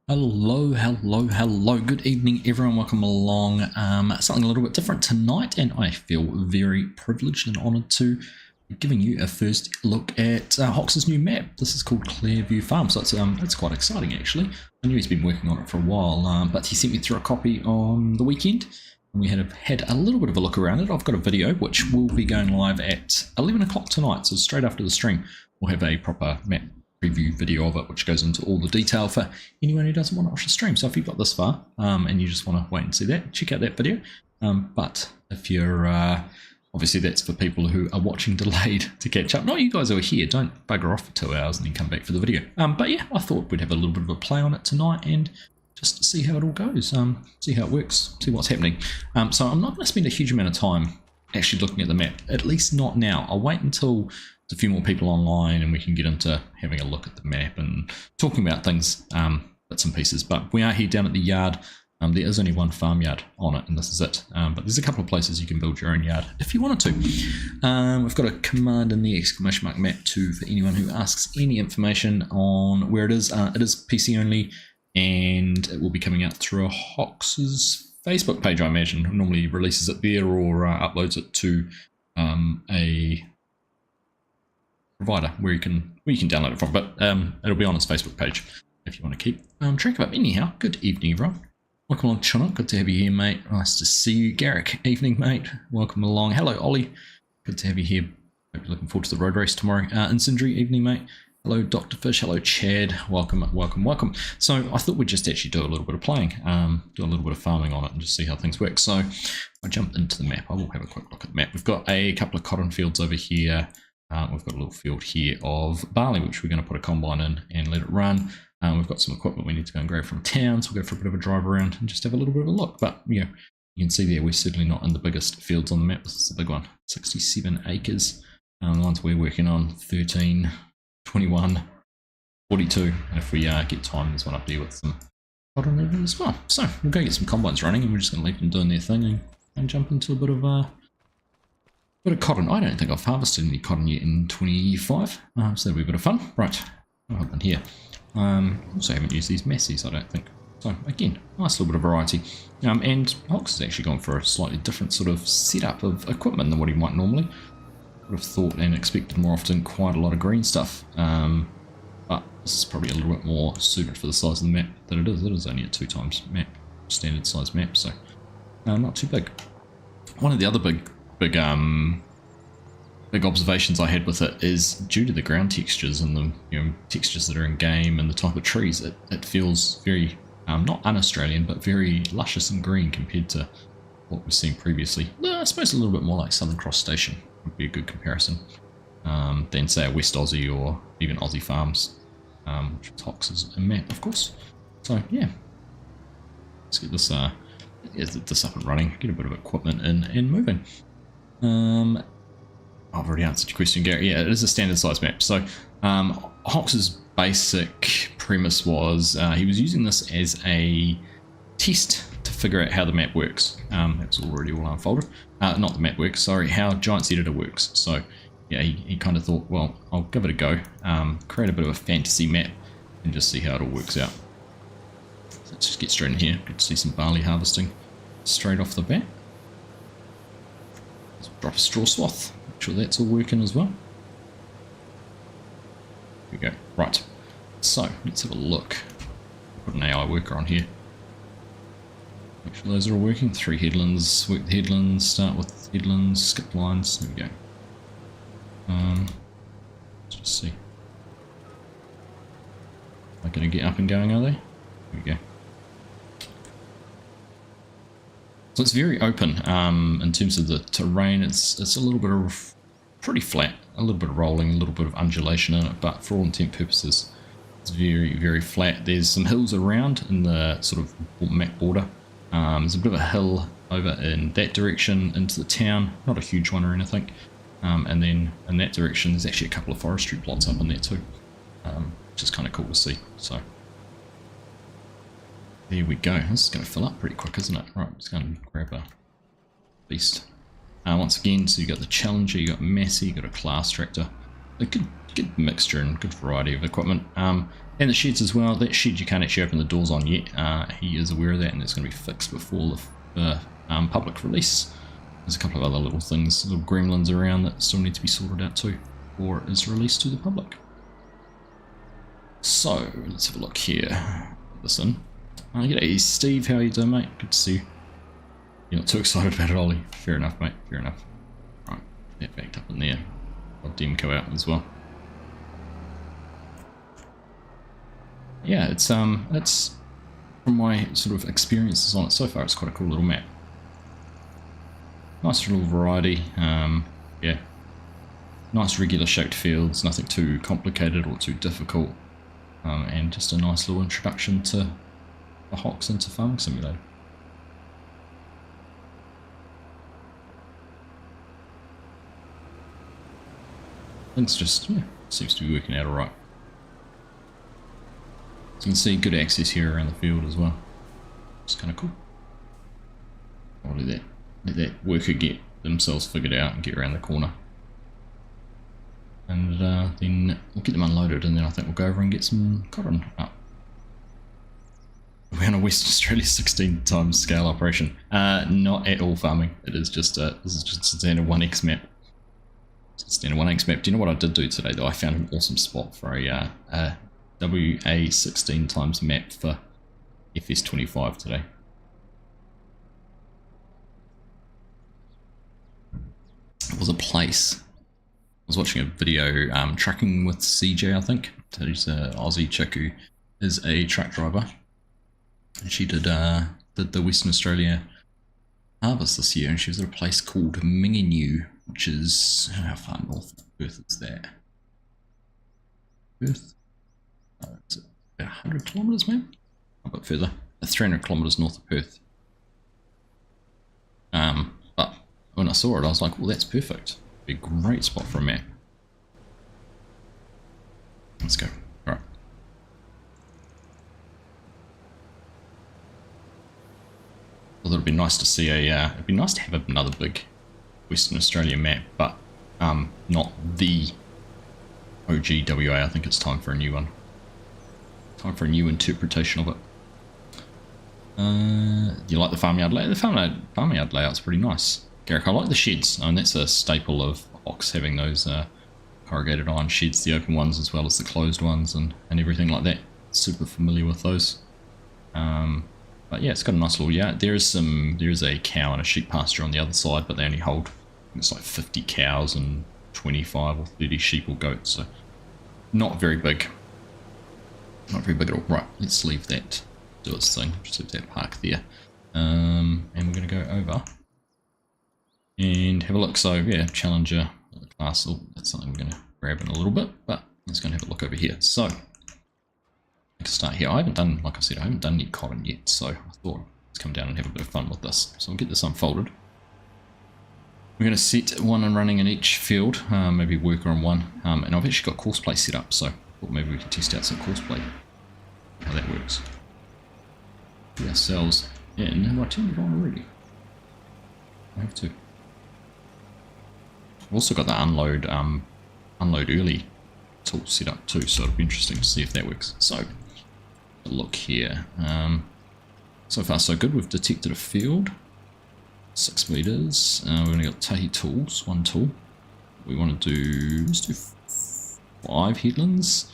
Hello, good evening everyone, welcome along. Something a little bit different tonight, and I feel very privileged and honoured to be giving you a first look at HOCKS' new map. This is called Clairview Farm, so it's quite exciting actually. I knew he's been working on it for a while, but he sent me through a copy on the weekend, and we had a little bit of a look around it. I've got a video which will be going live at 11 o'clock tonight, so straight after the stream we'll have a proper map preview video of it, which goes into all the detail for anyone who doesn't want to watch the stream. So if you've got this far and you just want to wait and see that, check out that video. But if you're obviously that's for people who are watching delayed to catch up. Not you guys who are here, don't bugger off for 2 hours and then come back for the video. But yeah, I thought we'd have a little bit of a play on it tonight and just see how it all goes, see how it works, see what's happening. So I'm not going to spend a huge amount of time actually looking at the map, at least not now. I'll wait until a few more people online and we can get into having a look at the map and talking about things, bits and pieces. But we are here down at the yard. There is only one farmyard on it, and this is it. But there's a couple of places you can build your own yard if you wanted to. We've got a command in the !map 2 for anyone who asks any information on where it is. It is PC only, and it will be coming out through a HOCKS' Facebook page, I imagine. It normally releases it there or uploads it to a provider where you can download it from, but it'll be on its Facebook page if you want to keep track of it. Anyhow, good evening everyone, welcome along Chinook, good to have you here mate, nice to see you. Garrick, evening mate, welcome along. Hello Ollie, good to have you here, hope you're looking forward to the road race tomorrow. Incendry, evening mate. Hello Dr. Fish, hello Chad, welcome. So I thought we'd just actually do a little bit of playing, do a little bit of farming on it and just see how things work. So I jump into the map, I will have a quick look at the map. We've got a couple of cotton fields over here. We've got a little field here of barley, which we're going to put a combine in and let it run. We've got some equipment we need to go and grab from town, so we'll go for a bit of a drive around and just have a little bit of a look. But you know, you can see there we're certainly not in the biggest fields on the map. This is the big one, 67 acres. The ones we're working on, 13, 21, 42. And if we get time, there's one up there with some cotton in it as well. So we'll go get some combines running, and we're just going to leave them doing their thing and jump into a bit of cotton. I don't think I've harvested any cotton yet in 25, so that'll be a bit of fun. Right, I'll hop in here. Also haven't used these massies, I don't think. So again, nice little bit of variety. And HOCKS has actually gone for a slightly different sort of setup of equipment than what he might normally. Would have thought and expected more often quite a lot of green stuff. But this is probably a little bit more suited for the size of the map that it is. It is only a 2x map, standard size map, so not too big. One of the other big observations I had with it is due to the ground textures and the textures that are in game and the type of trees, it feels very not un-Australian but very luscious and green compared to what we've seen previously. I suppose a little bit more like Southern Cross Station would be a good comparison than say a West Aussie or even Aussie Farms, which HOCKS is a map of course. So yeah, let's get this up and running, get a bit of equipment in and moving. I've already answered your question, Gary. Yeah, it is a standard size map. So HOCKS' basic premise was he was using this as a test to figure out how the map works. That's already all unfolded. Not the map works, sorry, how Giants Editor works. So yeah, he kind of thought, well, I'll give it a go, create a bit of a fantasy map and just see how it all works out. So let's just get straight in here. Good to see some barley harvesting straight off the bat. Drop a straw swath, make sure that's all working as well. Here we go. Right, so let's have a look. Put an AI worker on here. Make sure those are all working. 3 headlands, work the headlands, start with headlands, skip lines. There we go. Let's just see. Am I going to get up and going, are they? Here we go. So it's very open in terms of the terrain. It's a little bit of pretty flat, a little bit of rolling, a little bit of undulation in it, but for all intent purposes, it's very, very flat. There's some hills around in the sort of map border. There's a bit of a hill over in that direction into the town, not a huge one or anything. And then in that direction, there's actually a couple of forestry plots up in there too, which is kind of cool to see. So there we go. This is going to fill up pretty quick, isn't it? Right, let's go and grab a beast. Once again, so you got the Challenger, you got Massey, you got a Class Tractor, a good mixture and good variety of equipment. And the sheds as well. That shed you can't actually open the doors on yet. He is aware of that, and it's going to be fixed before the public release. There's a couple of other little things, little gremlins around that still need to be sorted out too, before it is released to the public. So let's have a look here. Put this in. G'day Steve, how are you doing, mate? Good to see you. You're not too excited about it, Ollie. Fair enough, mate. Fair enough. Right, that backed up in there. Got Demco out as well. Yeah, it's from my sort of experiences on it so far, it's quite a cool little map. Nice little variety. Yeah, nice regular shaped fields, nothing too complicated or too difficult, and just a nice little introduction to the HOCKS into Farming Simulator. Things just, yeah, seems to be working out alright. So you can see good access here around the field as well. It's kind of cool. I'll let that worker get themselves figured out and get around the corner. And then we'll get them unloaded, and then I think we'll go over and get some cotton up. We're on a Western Australia 16 times scale operation. Not at all farming. It is just this is just a standard 1x map. Standard 1x map. Do you know what I did do today though? I found an awesome spot for a WA 16 times map for FS25 today. It was a place. I was watching a video, trucking with CJ, I think. She's an Aussie chick who is a truck driver. And she did the Western Australia harvest this year, and she was at a place called Minginoo, which is, how far north of Perth is that? Perth? It's about 100 kilometres, maybe? A bit further. 300 kilometres north of Perth. But when I saw it, I was like, well, that's perfect. Be a great spot for a map. Let's go. Alright. Well, it'd be nice to see it'd be nice to have another big Western Australia map, but not the OG WA. I think it's time for a new one. Time for a new interpretation of it. Do you like the farmyard layout? The farmyard layout's pretty nice. Garrick, I like the sheds, and that's a staple of HOCKS, having those corrugated iron sheds, the open ones as well as the closed ones, and everything like that. Super familiar with those. But yeah, it's got a nice little yard. There is a cow and a sheep pasture on the other side, but they only hold, I think it's like 50 cows and 25 or 30 sheep or goats, so not very big. Not very big at all. Right, let's leave that do its thing. Just leave that park there. And we're going to go over and have a look. So yeah, Challenger class, that's something we're going to grab in a little bit, but let's go and have a look over here. So let's start here. I haven't done, like I said, I haven't done any cotton yet, so I thought let's come down and have a bit of fun with this. So we'll get this unfolded. We're going to set one and running in each field, maybe worker on one, and I've actually got course play set up, so I thought maybe we could test out some course play, how that works. Put ourselves in. Have I turned it on already? I have to. I've also got the unload early tool set up too, so it'll be interesting to see if that works. So, look here. So far so good. We've detected a field. 6 meters. We're going to get Tahi tools. One tool. We want to do, let's do 5 headlands.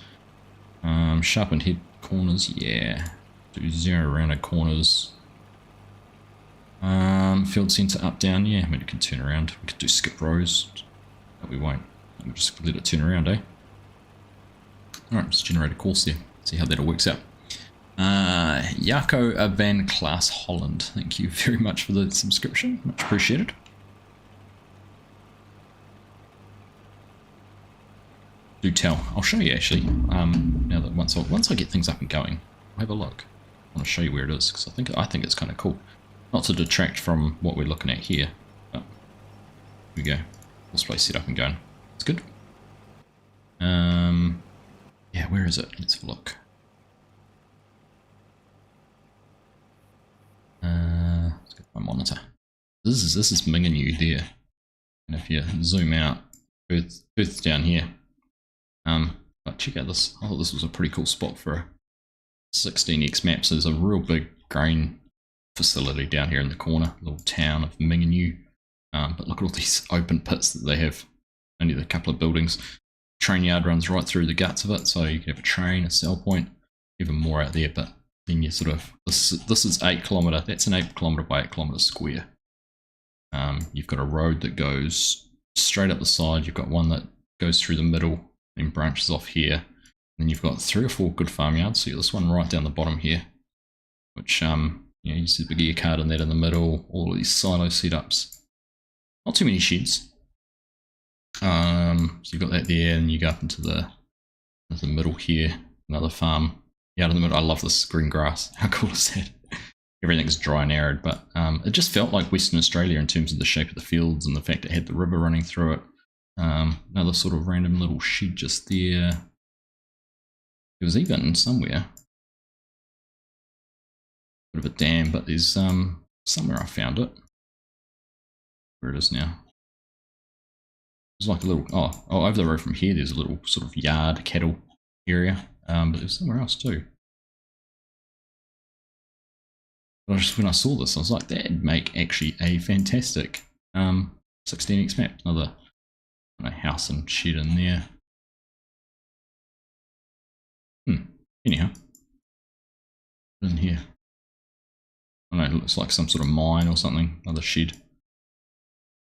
Sharpened head corners. Yeah. Do 0 rounded corners. Field center up down. Yeah, I mean it can turn around. We could do skip rows, but we won't. We'll just let it turn around, eh? Alright, let's generate a course there. See how that all works out. Jaco van Klaas Holland, thank you very much for the subscription, much appreciated. Do tell, I'll show you actually. Now that once I get things up and going, I'll have a look. I want to show you where it is because I think it's kind of cool. Not to detract from what we're looking at here, but here we go. This place set up and going. It's good. Yeah, where is it? Let's have a look. Let's get my monitor. This is Minginoo there. And if you zoom out, Perth's down here. But check out this. I thought this was a pretty cool spot for a 16x map. So there's a real big grain facility down here in the corner, little town of Minganyu. But look at all these open pits that they have. Only a couple of buildings. Train yard runs right through the guts of it, so you can have a train, a sell point, even more out there. But then you sort of this is 8 km. That's an 8 km by 8 km square. You've got a road that goes straight up the side. You've got one that goes through the middle and branches off here. Then you've got 3 or 4 good farmyards. So you've got this one right down the bottom here, which you see the big ear card in that in the middle. All of these silo setups. Not too many sheds. So you've got that there, and you go up into the middle here. Another farm out in the middle. I love this green grass. How cool is that? Everything's dry and arid, but it just felt like Western Australia in terms of the shape of the fields and the fact it had the river running through it. Another sort of random little shed just there. There was even somewhere a bit of a dam, but there's somewhere I found it. Where it is now. There's like a little over the road from here. There's a little sort of yard cattle area, but there's somewhere else too. But when I saw this, I was like, that'd make actually a fantastic 16x map. Another house and shed in there. Anyhow, in here, I don't know, it looks like some sort of mine or something. Another shed.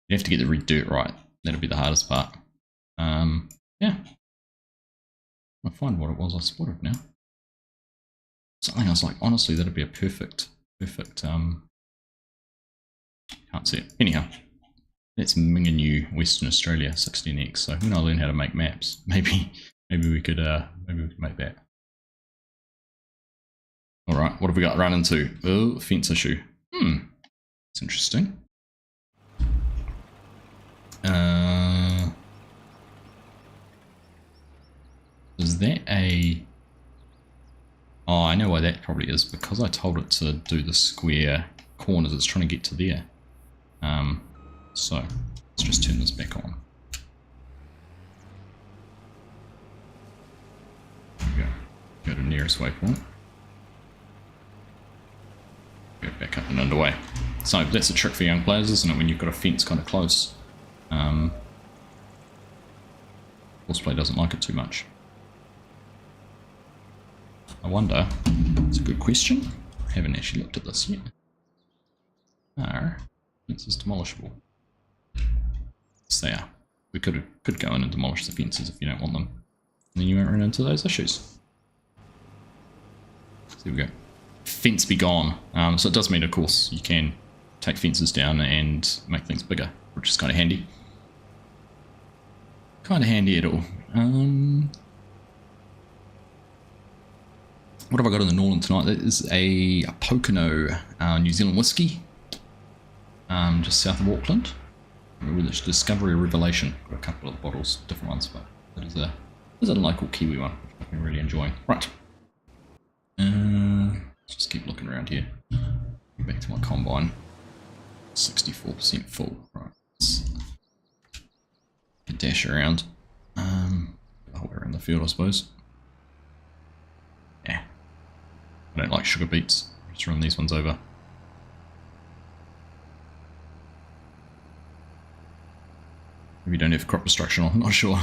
You have to get the red dirt right. That'll be the hardest part. Yeah. I'll find what it was I spotted now. Something I was like, honestly, that'd be a perfect, can't see it. Anyhow, that's Minganyu, Western Australia, 16x. So when I learn how to make maps, maybe we could make that. All right, what have we got run into? Oh, fence issue. It's interesting. Is that a... Oh, I know why that probably is. Because I told it to do the square corners, it's trying to get to there. So, let's just turn this back on. There we go. Go to nearest waypoint. Go back up and underway. So, that's a trick for young players, isn't it? When you've got a fence kind of close. Horseplay doesn't like it too much. I wonder, it's a good question. I haven't actually looked at this yet. Are fences demolishable? Yes, they are. We could go in and demolish the fences if you don't want them. And then you won't run into those issues. So there we go. Fence be gone. So it does mean, of course, you can take fences down and make things bigger, which is kind of handy. Kind of handy at all. What have I got in the Norland tonight? That is a Pocono New Zealand whiskey, just south of Auckland. Discovery Revelation. Got a couple of bottles, different ones, but that is a local Kiwi one, which I've been really enjoying. Right. Let's just keep looking around here. Go back to my combine. 64% full. Right. Let's dash around. We're in the field, I suppose. Yeah. I don't like sugar beets. Just run these ones over. Maybe don't have crop destruction on, I'm not sure.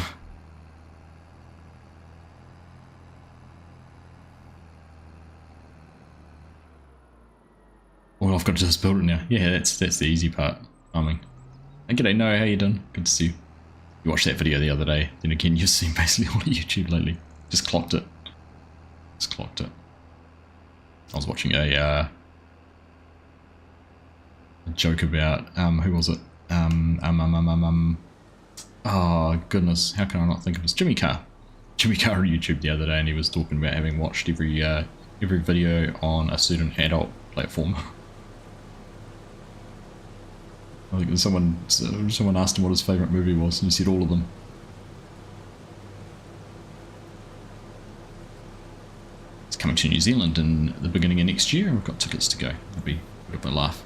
All I've got to do is build it now. Yeah, that's the easy part. Farming. And g'day, Noah, how you doing? Good to see you. You watched that video the other day. Then again, you've seen basically all of YouTube lately. Just clocked it. I was watching a joke about who was it? Oh goodness, how can I not think of this? Jimmy Carr on YouTube the other day, and he was talking about having watched every video on a certain adult platform. I think someone asked him what his favourite movie was, and he said all of them. It's coming to New Zealand in the beginning of next year, and we've got tickets to go. It'll be a bit of a laugh.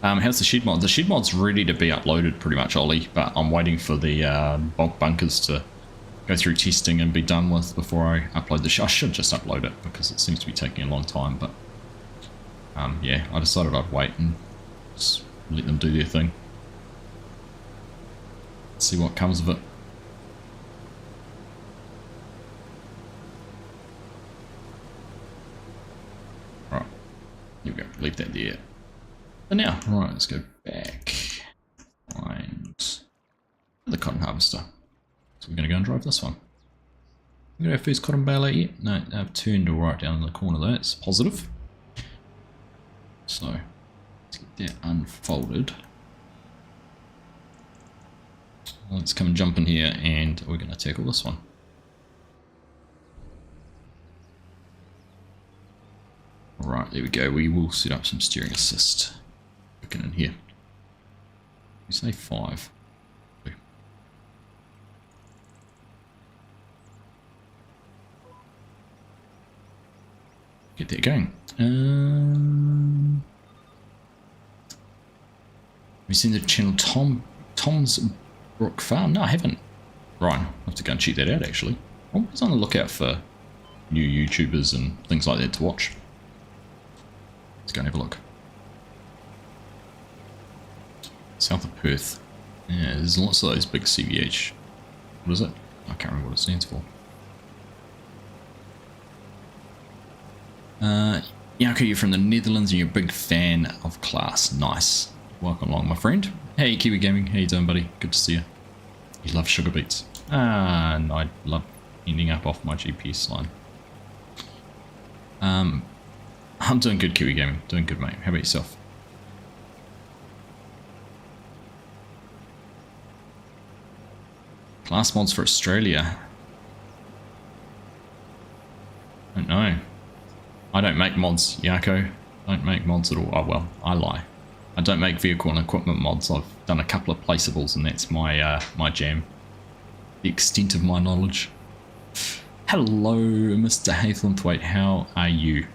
How's the shed mod? The shed mod's ready to be uploaded pretty much, Ollie, but I'm waiting for the bulk bunkers to go through testing and be done with before I upload the shed. I should just upload it because it seems to be taking a long time, but yeah, I decided I'd wait and just let them do their thing. See what comes of it. Right, here we go, leave that there. And now, right, let's go back, find the cotton harvester. So we're going to go and drive this one. We got our first cotton bale out yet? No, I've turned right down in the corner there, it's positive. So, let's get that unfolded. Let's come and jump in here and we're going to tackle this one. Right, there we go, we will set up some steering assist. Looking in here. You say 5. Get that going. Have you seen the channel Tom's Brook Farm? No, I haven't. Right, I'll have to go and check that out actually. I'm always on the lookout for new YouTubers and things like that to watch. Let's go and have a look. South of Perth. Yeah, there's lots of those big CVH. What is it? I can't remember what it stands for. Jaco, you're from the Netherlands and you're a big fan of class. Nice. Welcome along, my friend. Hey, Kiwi Gaming. How you doing, buddy? Good to see you. You love sugar beets. And I love ending up off my GPS line. I'm doing good, Kiwi Gaming. Doing good, mate. How about yourself? Class mods for Australia. I don't know. I don't make mods, Jaco. Don't make mods at all. Oh well, I lie. I don't make vehicle and equipment mods. I've done a couple of placeables and that's my my jam. The extent of my knowledge. Hello, Mr. Haythornthwaite. How are you?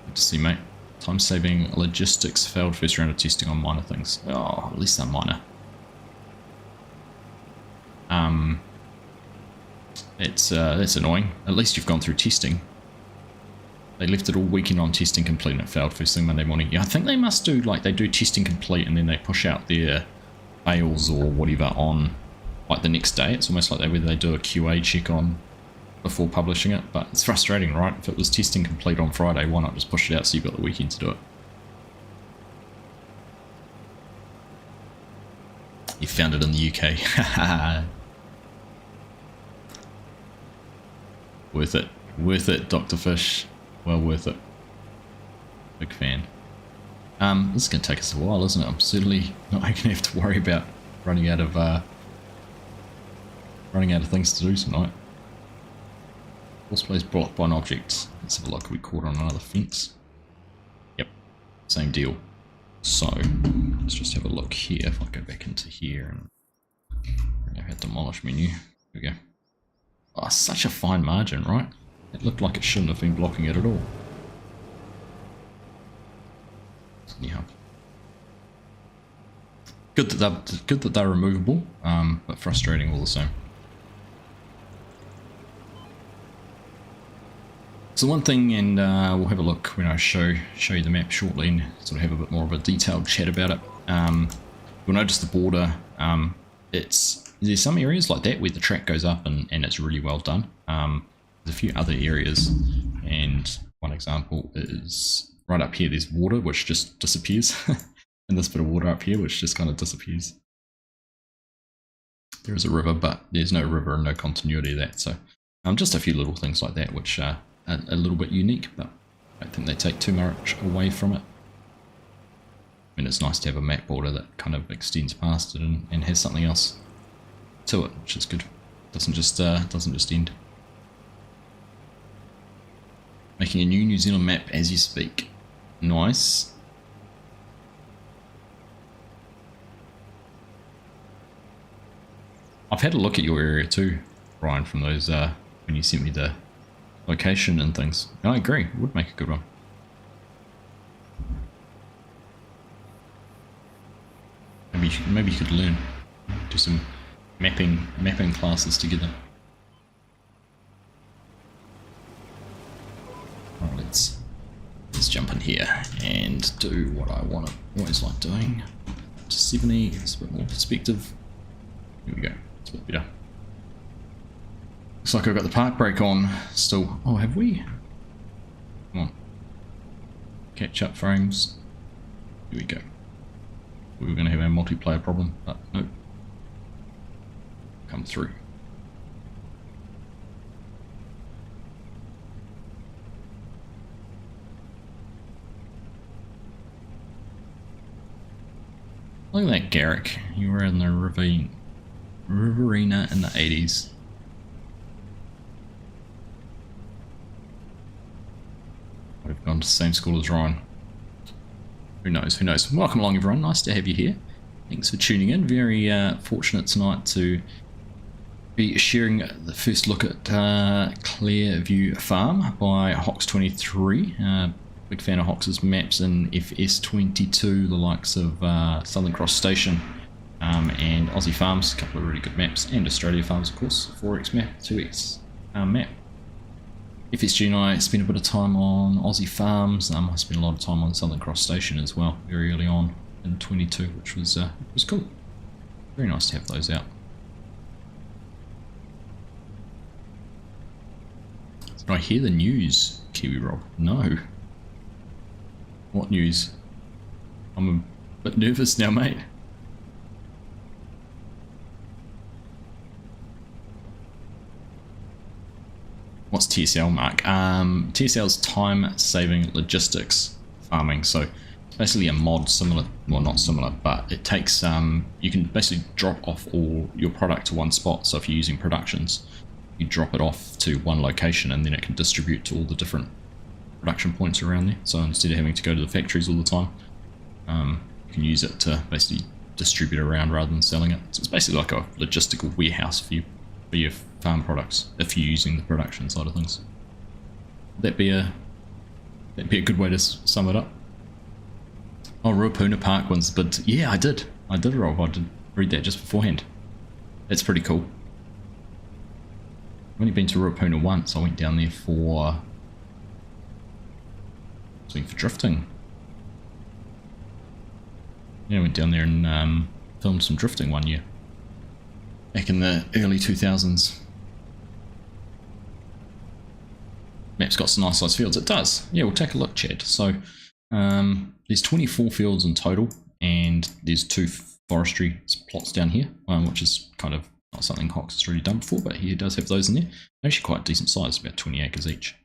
Good to see you, mate. Time-saving logistics failed first round of testing on minor things. Oh, at least they're minor. That's annoying. At least you've gone through testing. They left it all weekend on testing complete and it failed first thing Monday morning. Yeah, I think they must do, like, they do testing complete and then they push out their fails or whatever on, like, the next day. It's almost like whether they do a QA check on before publishing it. But it's frustrating, right? If it was testing complete on Friday, why not just push it out so you've got the weekend to do it? You found it in the UK. Worth it. Worth it, Dr. Fish. Well worth it. Big fan. This is going to take us a while, isn't it? I'm certainly not going to have to worry about running out of things to do tonight. Horseplay is blocked by an object. Let's have a look. Are we caught on another fence? Yep. Same deal. So, let's just have a look here. If I go back into here and I have demolish menu. Here we go. Oh, such a fine margin, right? It looked like it shouldn't have been blocking it at all. Yeah. Good that they're removable, but frustrating all the same. So one thing, and we'll have a look when I show you the map shortly and sort of have a bit more of a detailed chat about it. You'll notice the border. There's some areas like that where the track goes up and it's really well done. There's a few other areas, and one example is right up here. There's water which just disappears, and this bit of water up here which just kind of disappears. There is a river, but there's no river and no continuity of that. So just a few little things like that which are a little bit unique, but I don't think they take too much away from it. I mean, it's nice to have a map border that kind of extends past it and has something else to it, which is good. Doesn't just end. Making a new New Zealand map as you speak. Nice. I've had a look at your area too, Ryan, from those when you sent me the location and things. I agree, it would make a good one. maybe you could learn, do some mapping classes together. Alright, let's jump in here and do what I always like doing. To 70, it's a bit more perspective. Here we go, it's a bit better. Looks like I've got the park brake on still. Oh, have we? Come on. Catch up frames. Here we go. We were going to have a multiplayer problem, but nope. Come through. Look at that, Garrick. You were in the Riverina in the 80s. Would have gone to the same school as Ryan. Who knows, who knows. Welcome along, everyone. Nice to have you here. Thanks for tuning in. Very fortunate tonight to be sharing the first look at Clairview Farm by HOCKS23. Big fan of Hox's maps in FS22, the likes of Southern Cross Station and Aussie Farms, a couple of really good maps, and Australia Farms, of course, 4x map, 2x map. FSG and I spent a bit of time on Aussie Farms. I spent a lot of time on Southern Cross Station as well, very early on in 22, which was cool. Very nice to have those out. Did I hear the news, Kiwi Rob? No. What news? I'm a bit nervous now, mate. What's TSL, Mark? TSL's time-saving logistics farming. So it's basically a mod similar, well, not similar, but it takes you can basically drop off all your product to one spot. So if you're using productions, you drop it off to one location and then it can distribute to all the different production points around there. So instead of having to go to the factories all the time, you can use it to basically distribute around rather than selling it. So it's basically like a logistical warehouse for your farm products if you're using the production side of things. That'd be a good way to sum it up. Oh, Ruapuna Park one's but yeah, I did Rob. I did read that just beforehand. That's pretty cool. I've only been to Ruapuna once. I went down there for drifting. Yeah, I went down there and filmed some drifting one year. Back in the early 2000s. Map's got some nice sized fields. It does. Yeah, we'll take a look, Chad. So there's 24 fields in total, and there's 2 forestry plots down here, which is kind of not something Hawks has really done before, but he does have those in there. They're actually quite decent size, about 20 acres each.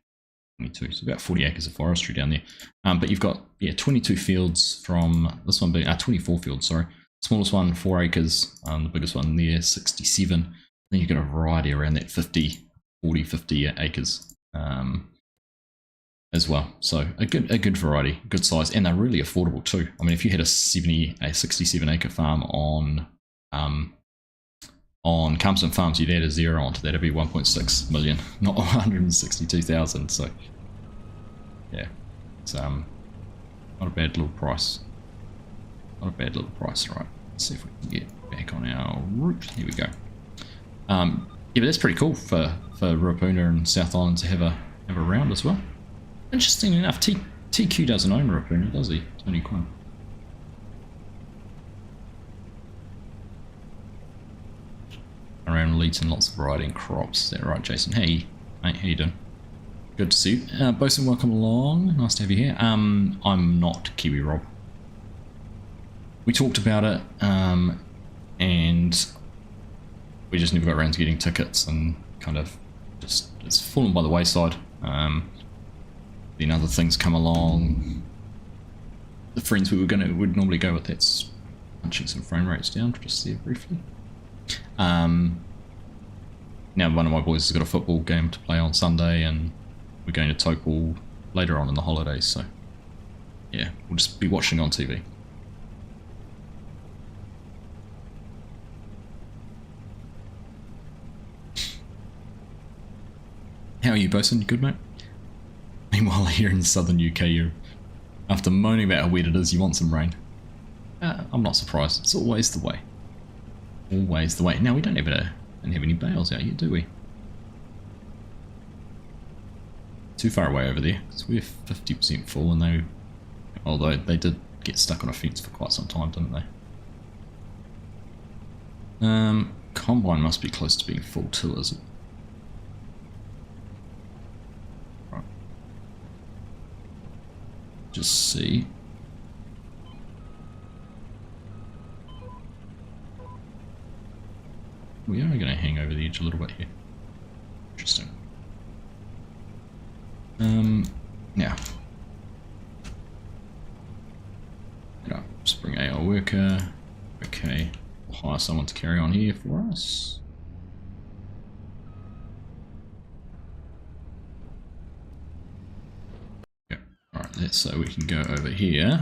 22, so about 40 acres of forestry down there. But you've got 22 fields from this one being 24 fields, sorry. Smallest one 4 acres, the biggest one there 67. Then you've got a variety around that 50 acres as well. So a good variety, good size, and they're really affordable too. I mean, if you had a 67 acre farm on Carmston Farms, you'd add a zero onto that. It'd be 1.6 million, not 162,000. So yeah, it's not a bad little price. Not a bad little price, right? Let's see if we can get back on our route. Here we go. Yeah, but that's pretty cool for Ruapuna and South Island to have a round as well. Interesting enough, TQ doesn't own Ruapuna, does he? Tony Quinn. Around Leeds and lots of variety and crops. Is that right, Jason? Hey, mate, how you doing? Good to see you. Bosun, welcome along. Nice to have you here. I'm not Kiwi Rob. We talked about it, and we just never got around to getting tickets, and kind of just it's fallen by the wayside. Then other things come along. The friends we would normally go with, that's punching some frame rates down just there briefly. Now one of my boys has got a football game to play on Sunday, and we're going to Topol later on in the holidays, so yeah, we'll just be watching on TV. How are you, Bosun? Good, mate? Meanwhile, here in southern UK, after moaning about how wet it is, you want some rain. I'm not surprised. It's always the way. Always the way. Now we don't have any bales out here, do we? Too far away over there, because we're 50% full, and although they did get stuck on a fence for quite some time, didn't they? Combine must be close to being full too, is it? Right. Just see. We are going to hang over the edge a little bit here. Interesting. Now, just bring our worker. Okay, we'll hire someone to carry on here for us. Okay, alright, let's say we can go over here.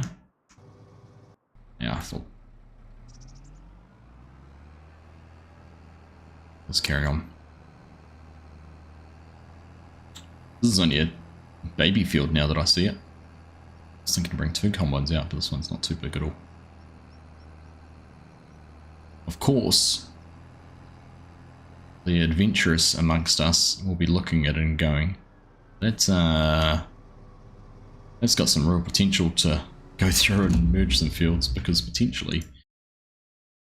Yeah, I thought. Let's carry on. This is only a baby field now that I see it. I was thinking to bring 2 combines out, but this one's not too big at all. Of course, the adventurous amongst us will be looking at it and going, that's got some real potential to go through and merge some fields, because potentially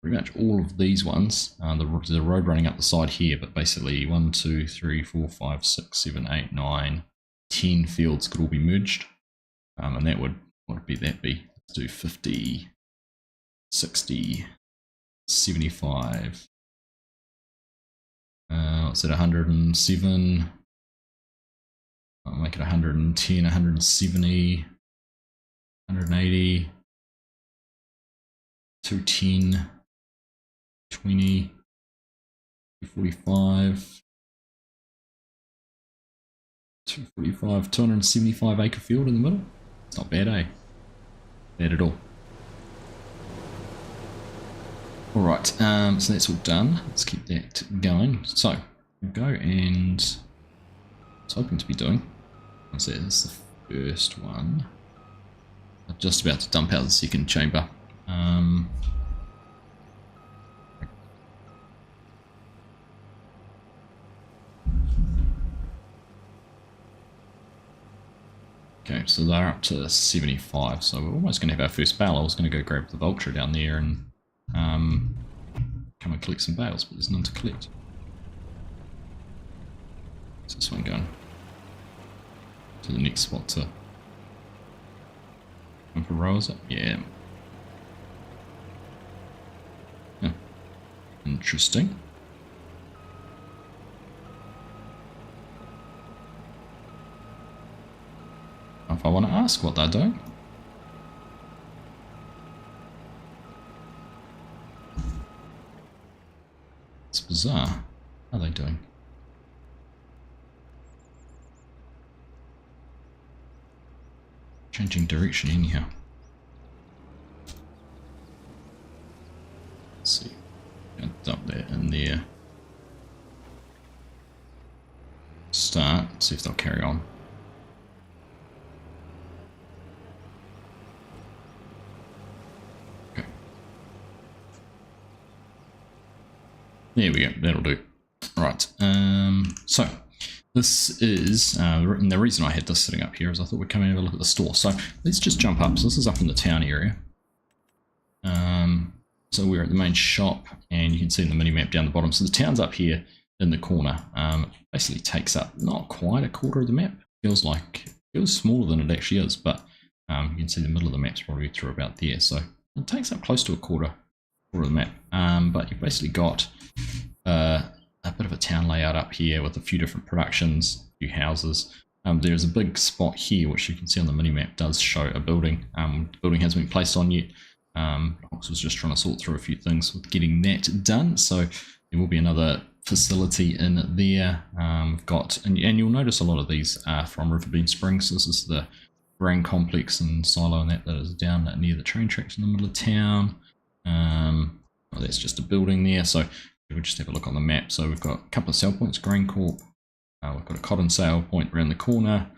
pretty much all of these ones, the road running up the side here, but basically 1, 2, 3, 4, 5, 6, 7, 8, 9, 10 fields could all be merged. And that would, what would that be? Let's do 50, 60, 75. What's it, 107? I'll make it 110, 170, 180, 210. 20, 245, 245, 275 acre field in the middle. It's not bad, eh? Bad at all. Alright, so that's all done. Let's keep that going. So, we'll go and I was hoping to be doing. Let's say this is the first one. I'm just about to dump out the second chamber. Okay, so they're up to 75, so we're almost going to have our first bale. I was going to go grab the vulture down there and come and collect some bales, but there's none to collect. So this one going to the next spot to come for row, is it? Yeah. Yeah. Interesting. If I want to ask what they're doing. It's bizarre. What are they doing? Changing direction anyhow. Let's see. I'm going to dump that in there. Start. See if they'll carry on. There we go, that'll do. Right, so this is, and the reason I had this sitting up here is I thought we'd come and have a look at the store. So let's just jump up. So this is up in the town area. So we're at the main shop, and you can see the mini map down the bottom. So the town's up here in the corner. Basically takes up not quite a quarter of the map. Feels smaller than it actually is, but you can see the middle of the map's probably through about there. So it takes up close to a quarter of the map. But you've basically got a bit of a town layout up here with a few different productions, a few houses. There's a big spot here which you can see on the mini-map does show a building. The building hasn't been placed on yet. Ox was just trying to sort through a few things with getting that done, so there will be another facility in there. We've got, and you'll notice a lot of these are from Riverbend Springs. So this is the grain complex and silo and that is down near the train tracks in the middle of town. Well, that's just a building there, so we'll just have a look on the map. So we've got a couple of sale points, Grain Corp. We've got a cotton sale point around the corner.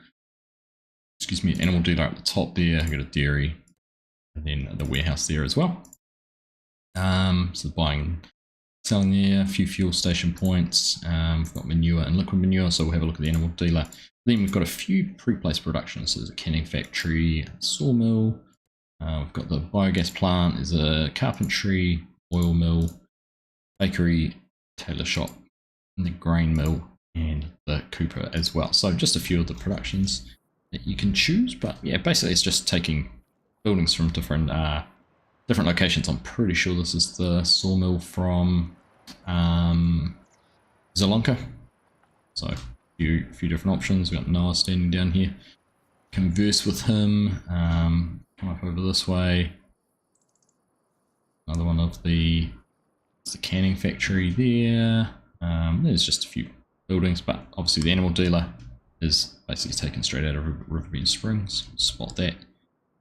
Excuse me, animal dealer at the top there. We've got a dairy. and then the warehouse there as well. So buying, selling there, a few fuel station points. We've got manure and liquid manure, so we'll have a look at the animal dealer. Then we've got a few pre-placed productions. So there's a canning factory, sawmill. We've got the biogas plant. There's a carpentry, oil mill, bakery, tailor shop, and the grain mill, and the cooper as well. So just a few of the productions that you can choose. But yeah, basically it's just taking buildings from different locations. I'm pretty sure this is the sawmill from Zelonka. So a few different options. We've got Noah standing down here. Converse with him. Come up over this way. Another one of the canning factory there. There's just a few buildings, but obviously the animal dealer is basically taken straight out of Riverbend Springs. Spot that.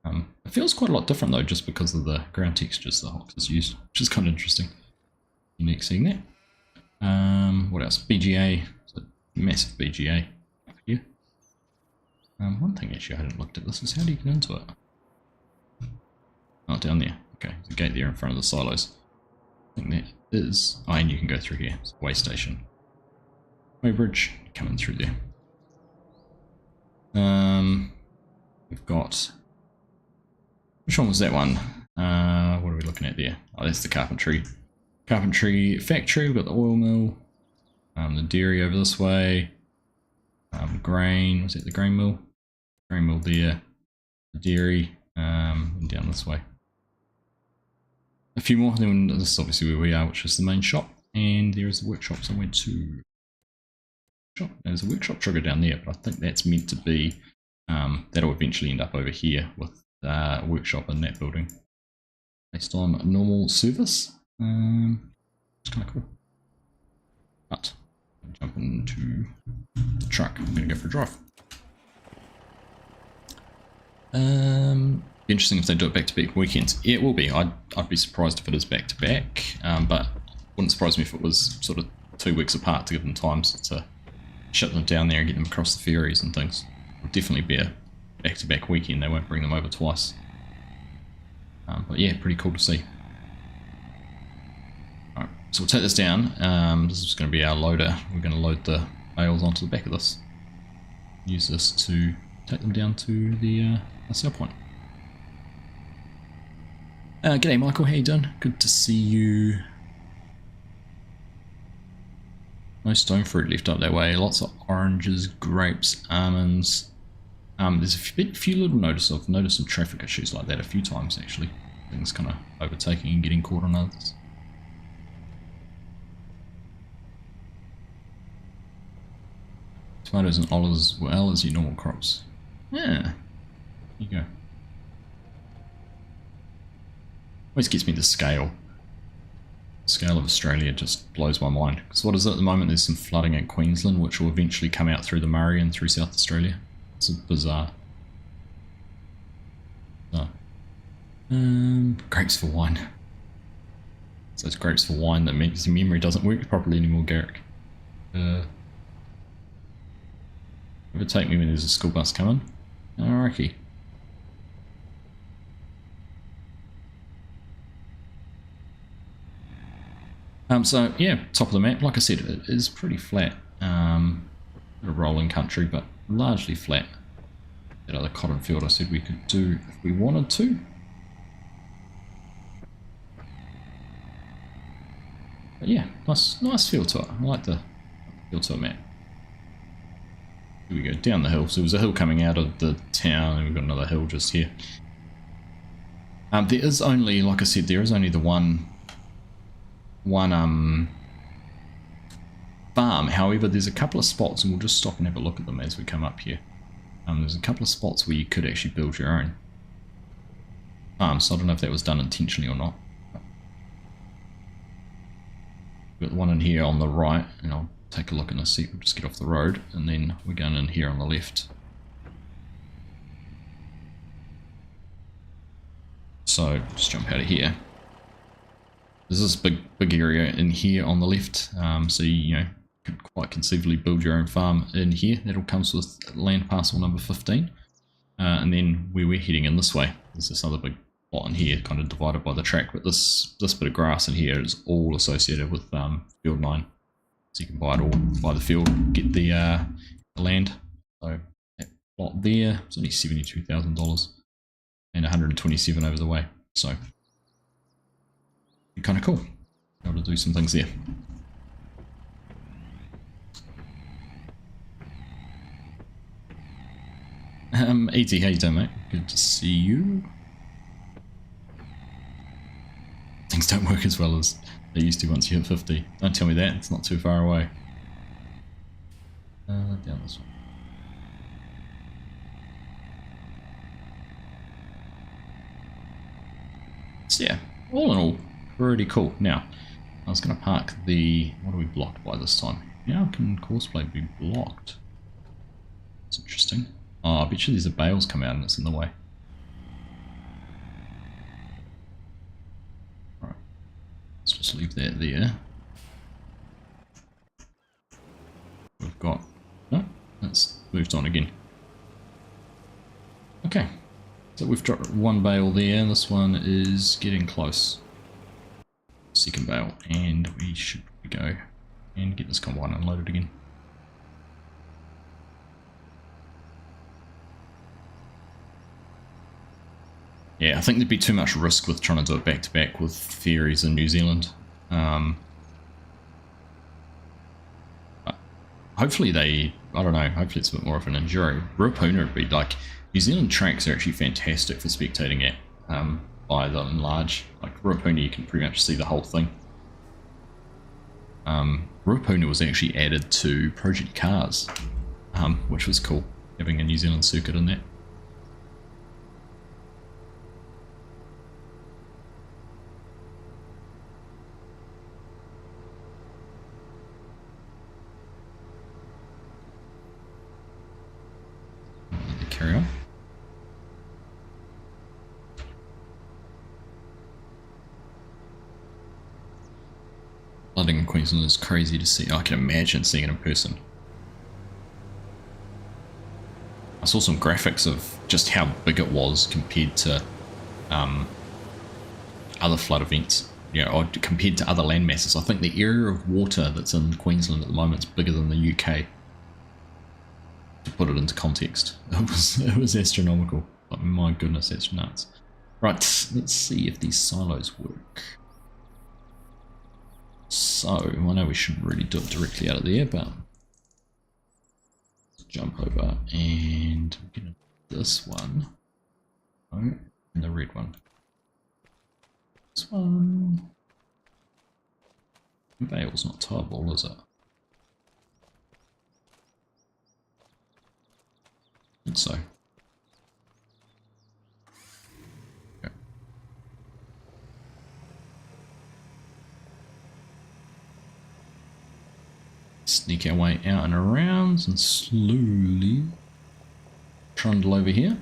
It feels quite a lot different though, just because of the ground textures the HOCKS has used, which is kind of interesting. Unique seeing that. What else? BGA. It's a massive BGA up here. One thing actually I hadn't looked at this is how do you get into it? Oh, down there. Okay, there's a gate there in front of the silos. I think that is... Oh, and you can go through here. It's a way station. Weybridge, coming through there. We've got... Which one was that one? What are we looking at there? Oh, that's the carpentry. Carpentry factory. We've got the oil mill. The dairy over this way. Grain. Was that the grain mill? Grain mill there. The dairy. And down this way. A few more. Then this is obviously where we are, which is the main shop. And there is the workshop somewhere to. There's a workshop trigger down there, but I think that's meant to be. That'll eventually end up over here with workshop in that building based on normal service. It's kind of cool. But jump into the truck. I'm going to go for a drive. Be interesting if they do it back-to-back weekends. Yeah, it will be. I'd be surprised if it is back-to-back, but wouldn't surprise me if it was sort of 2 weeks apart to give them time to shut them down there and get them across the ferries and things. It'll definitely be a back-to-back weekend. They won't bring them over twice. But yeah, pretty cool to see. Alright, so we'll take this down. This is going to be our loader. We're going to load the bales onto the back of this. Use this to take them down to the sell point. G'day Michael, how you doing? Good to see you. No stone fruit left up that way. Lots of oranges, grapes, almonds. There's a few little notice. I've noticed some traffic issues like that a few times actually. Things kind of overtaking and getting caught on others. Tomatoes and olives as well as your normal crops. Yeah, there you go. Always gets me the scale. The scale of Australia just blows my mind. Because what is it at the moment? There's some flooding in Queensland, which will eventually come out through the Murray and through South Australia. It's bizarre. So, grapes for wine. So it's grapes for wine that makes your memory doesn't work properly anymore, Garrick. Overtake me when there's a school bus coming. Alrighty. So yeah, top of the map. Like I said, it is pretty flat. Bit of rolling country, but largely flat. That other cotton field I said we could do if we wanted to. But yeah, nice feel to it. I like the feel to a map. Here we go, down the hill. So there was a hill coming out of the town, and we've got another hill just here. There is only, like I said, there is only the one farm. However, there's a couple of spots, and we'll just stop and have a look at them as we come up here. There's a couple of spots where you could actually build your own farm, so I don't know if that was done intentionally or not. We've got the one in here on the right, and I'll take a look in a sec. We'll just get off the road, and then we're going in here on the left. So just jump out of here. There's this big area in here on the left, so you know, could quite conceivably build your own farm in here. That all comes with land parcel number 15, and then where we're heading in this way, there's this other big lot in here kind of divided by the track, but this bit of grass in here is all associated with field 9. So you can buy it all, buy the field, get the land. So that plot there, it's only $72,000 and 127 over the way. So kind of cool. Able to do some things there. E.T., how you doing, mate? Good to see you. Things don't work as well as they used to once you hit 50. Don't tell me that, it's not too far away. Down this one. So yeah, all in all, pretty cool. Now, I was going to park the... What are we blocked by this time? How can Courseplay be blocked? That's interesting. Oh, I bet you there's a Bale's come out and it's in the way. Alright, let's just leave that there. We've got... No, that's moved on again. Okay, so we've dropped one bale there, this one is getting close. Second bale, and we should go and get this combine unloaded again. Yeah, I think there'd be too much risk with trying to do it back to back with ferries in New Zealand. Hopefully they, I don't know, hopefully it's a bit more of an enduro. Ruapuna would be like, New Zealand tracks are actually fantastic for spectating at, by them and large. Like Ruapuna, you can pretty much see the whole thing. Ruapuna was actually added to Project Cars, which was cool, having a New Zealand circuit in that. Carry on. Flooding in Queensland is crazy to see. I can imagine seeing it in person. I saw some graphics of just how big it was compared to other flood events, you know, or compared to other land masses. I think the area of water that's in Queensland at the moment is bigger than the UK. To put it into context, it was astronomical. Like, my goodness, that's nuts. Right, let's see if these silos work. So, I know we shouldn't really do it directly out of there, but let's jump over and get this one. Oh, and the red one. This one. Bale's not tieable, is it? So okay. Sneak our way out and around and slowly trundle over here.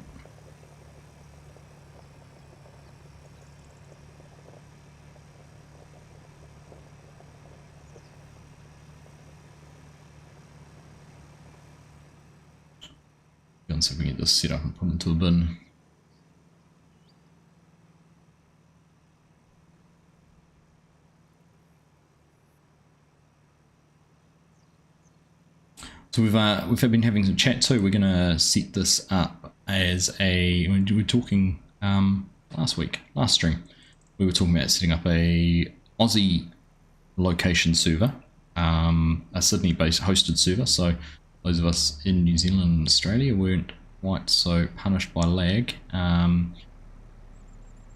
So we can get this set up and put into the bin. So we've been having some chat too. We're going to set this up as a. We were talking last stream. We were talking about setting up a Aussie location server, a Sydney-based hosted server. So those of us in New Zealand and Australia weren't quite so punished by lag.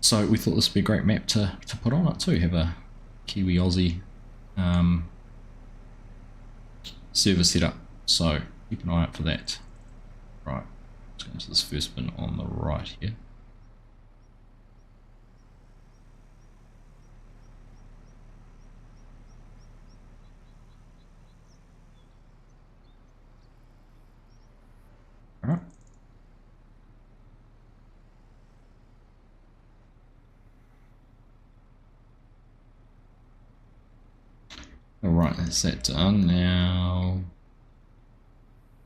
So we thought this would be a great map to put on it too. Have a Kiwi Aussie server set up. So keep an eye out for that. Right, let's go into this first bin on the right here. Alright. Alright, that's that done. Now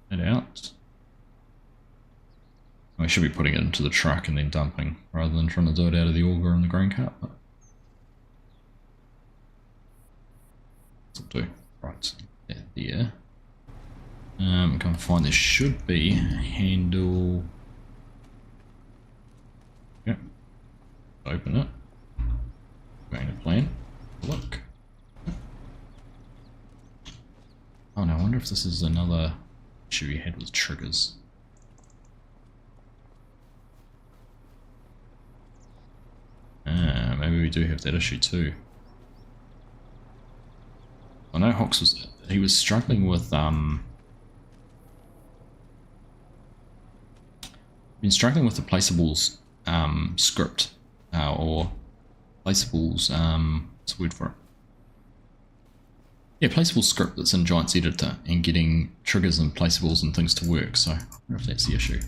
head out. We We should be putting it into the truck and then dumping, rather than trying to do it out of the auger and the grain cart. But that'll do. Right, there. Can't find, there should be a handle. Yeah. Open it. Going to plan. Look. Oh no, I wonder if this is another issue we had with triggers. Maybe we do have that issue too. I know Hawks was struggling with been struggling with the placeables script or placeables what's the word for it? Yeah, placeable script that's in Giant's editor and getting triggers and placeables and things to work. So I wonder if that's the issue.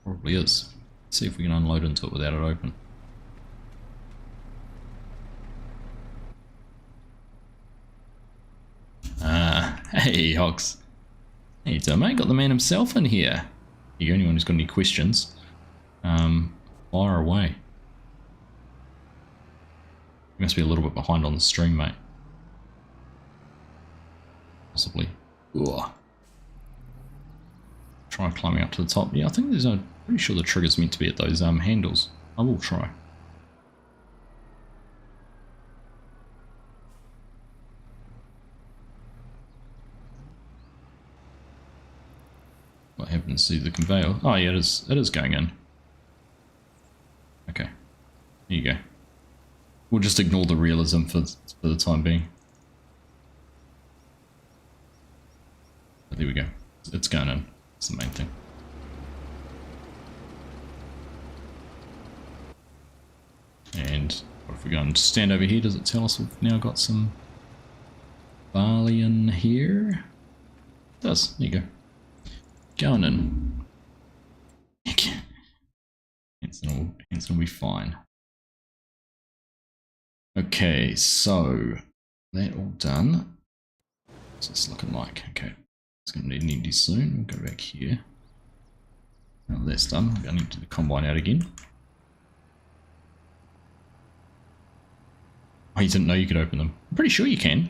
Probably is. Let's see if we can unload into it without it open. Hey Hawks. How you doing, mate? Got the man himself in here. You anyone who's got any questions, fire away. You must be a little bit behind on the stream, mate. Possibly. Ugh. Try climbing up to the top. Yeah, I think there's pretty sure the trigger's meant to be at those handles. I will try. What happens to the conveyor? Oh yeah, it is going in. Okay. There you go. We'll just ignore the realism for the time being. But there we go. It's going in. That's the main thing. And what if we go and stand over here? Does it tell us we've now got some barley in here? It does. There you go. Going in. Hanson will be fine. Okay, so that all done. What's this looking like? Okay, it's going to need an empty soon. We'll go back here. Now that's done. I'm going to need the combine out again. Oh, you didn't know you could open them? I'm pretty sure you can.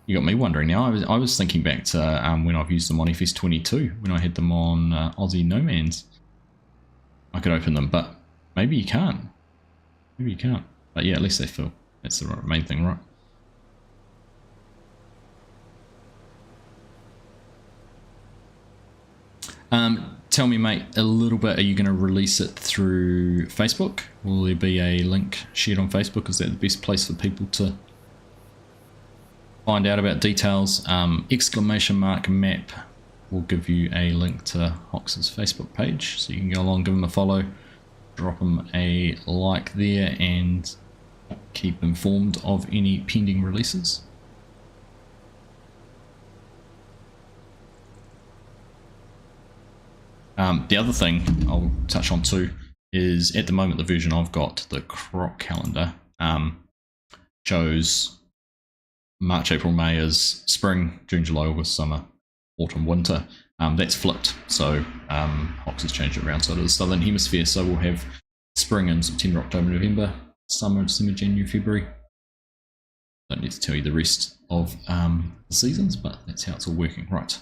You got me wondering now. I was thinking back to when I've used them on FS22, when I had them on Aussie No-Mans. I could open them, but maybe you can't. Maybe you can't. But yeah, at least they fill. That's the main thing, right? Tell me, mate, a little bit, are you going to release it through Facebook? Will there be a link shared on Facebook? Is that the best place for people to find out about details? Exclamation mark map will give you a link to Hawks' Facebook page, so you can go along, give him a follow, drop him a like there, and keep informed of any pending releases. The other thing I'll touch on too is, at the moment the version I've got, the crop calendar, shows March, April, May as spring, June, July, August, summer, autumn, winter. That's flipped, so Hawks has changed it around so it is Southern Hemisphere, so we'll have spring in September, October, November, summer, December, January, February. Don't need to tell you the rest of the seasons, but that's how it's all working. Right.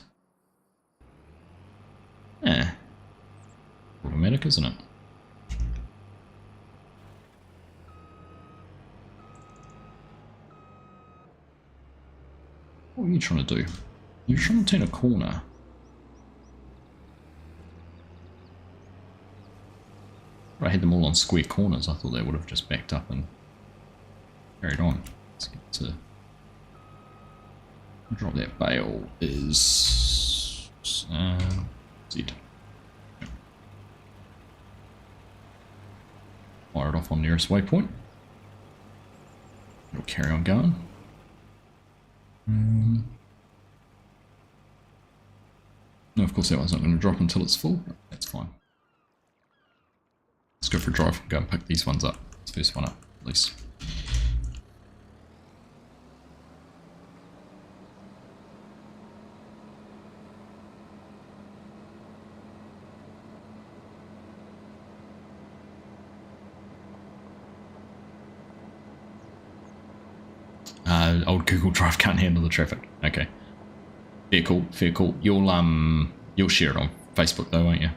Yeah. Automatic, isn't it? What are you trying to do? You're trying to turn a corner. If I had them all on square corners, I thought they would have just backed up and carried on. Let's get to drop that bale is Z. Fire it off on nearest waypoint. It'll carry on going. No, of course that one's not going to drop until it's full, but that's fine. Let's go for a drive and go and pick these ones up. This first one up, at least. Old Google Drive can't handle the traffic. Okay. Fair cool, fair cool. You'll share it on Facebook though, won't you?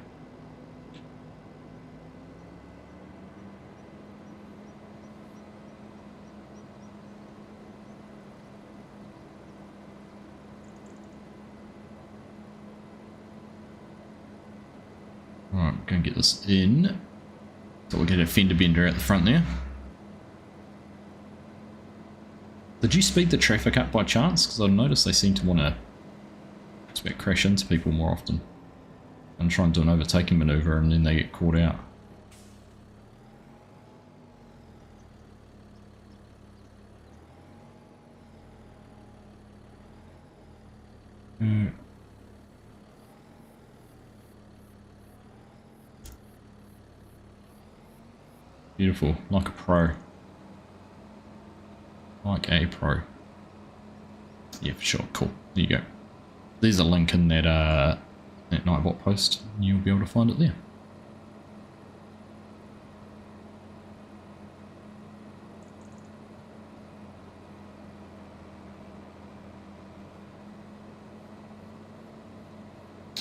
Alright, go and get this in. So we'll get a fender bender at the front there. Did you speed the traffic up by chance? Because I noticed they seem to want to crash into people more often. And try and do an overtaking maneuver and then they get caught out. Beautiful, like a pro. Like a pro. Yeah, for sure, cool. There you go. There's a link in that Nightbot post. You'll be able to find it there.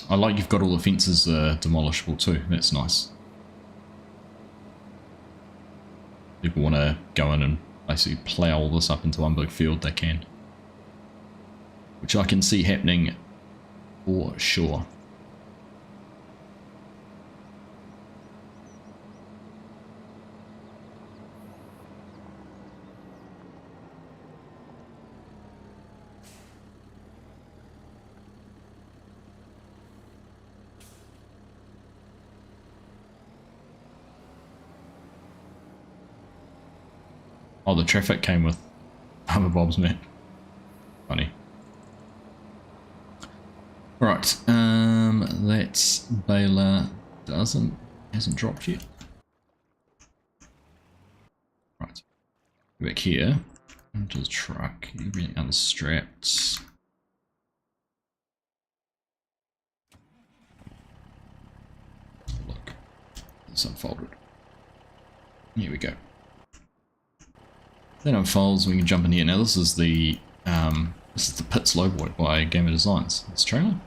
I like you've got all the fences demolishable too. That's nice. People want to go in and basically plough all this up into one big field, they can. Which I can see happening for sure. Oh, the traffic came with Farmer Bob's map. Funny. Right, that's Bale hasn't dropped yet. Right, go back here into the truck, everything unstrapped. Look, it's unfolded. Here we go. That unfolds, we can jump in here. Now this is the Pitts Lowboy by Gamer Designs. This trailer.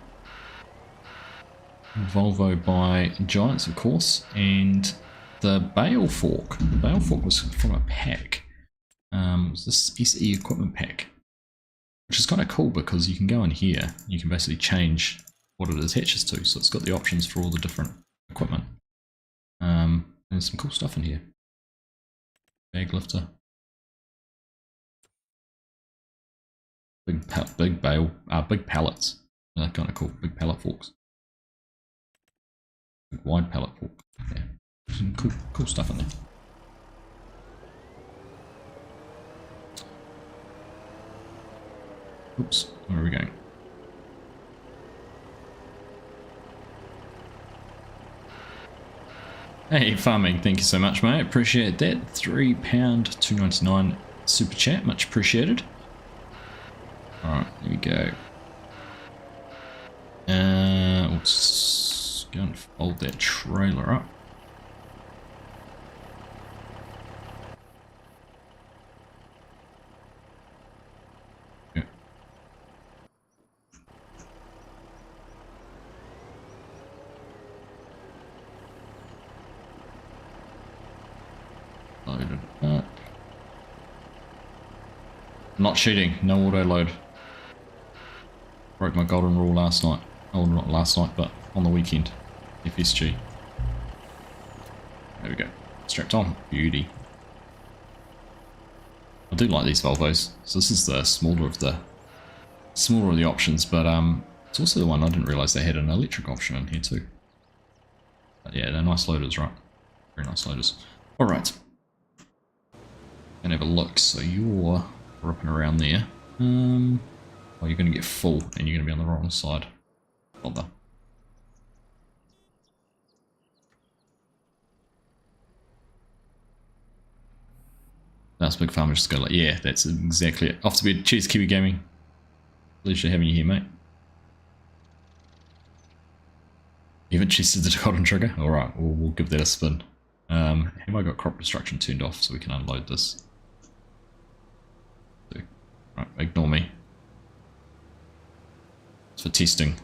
Volvo by Giants, of course, and the Bale fork. The Bale fork was from a pack. It was this SE equipment pack, which is kind of cool because you can go in here, you can basically change what it attaches to. So it's got the options for all the different equipment. And there's some cool stuff in here. Bag lifter. Big pallets. They're kind of cool. Big pallet forks. Big wide pallet fork. Yeah, some cool stuff in there. Oops, where are we going? Hey, farming, thank you so much, mate. Appreciate that. £3, $2.99 super chat, much appreciated. Alright, here we go. Let's go and fold that trailer up. Yeah. Loaded up. Not cheating, no auto load. Broke my golden rule last night. Oh, not last night, but on the weekend. FSG. There we go. Strapped on. Beauty. I do like these Volvos. So this is the smaller of the options, but it's also the one I didn't realise they had an electric option in here too. But yeah, they're nice loaders, right? Very nice loaders. Alright. Gonna have a look. So you're ripping around there. Oh, you're going to get full and you're going to be on the wrong side. Bother. That's Big Farmer just go like, yeah, that's exactly it. Off to bed. Cheers, Kiwi Gaming. Pleasure having you here, mate. You haven't tested the golden trigger? Alright, we'll give that a spin. Have I got crop destruction turned off so we can unload this? So Right, ignore me. It's for testing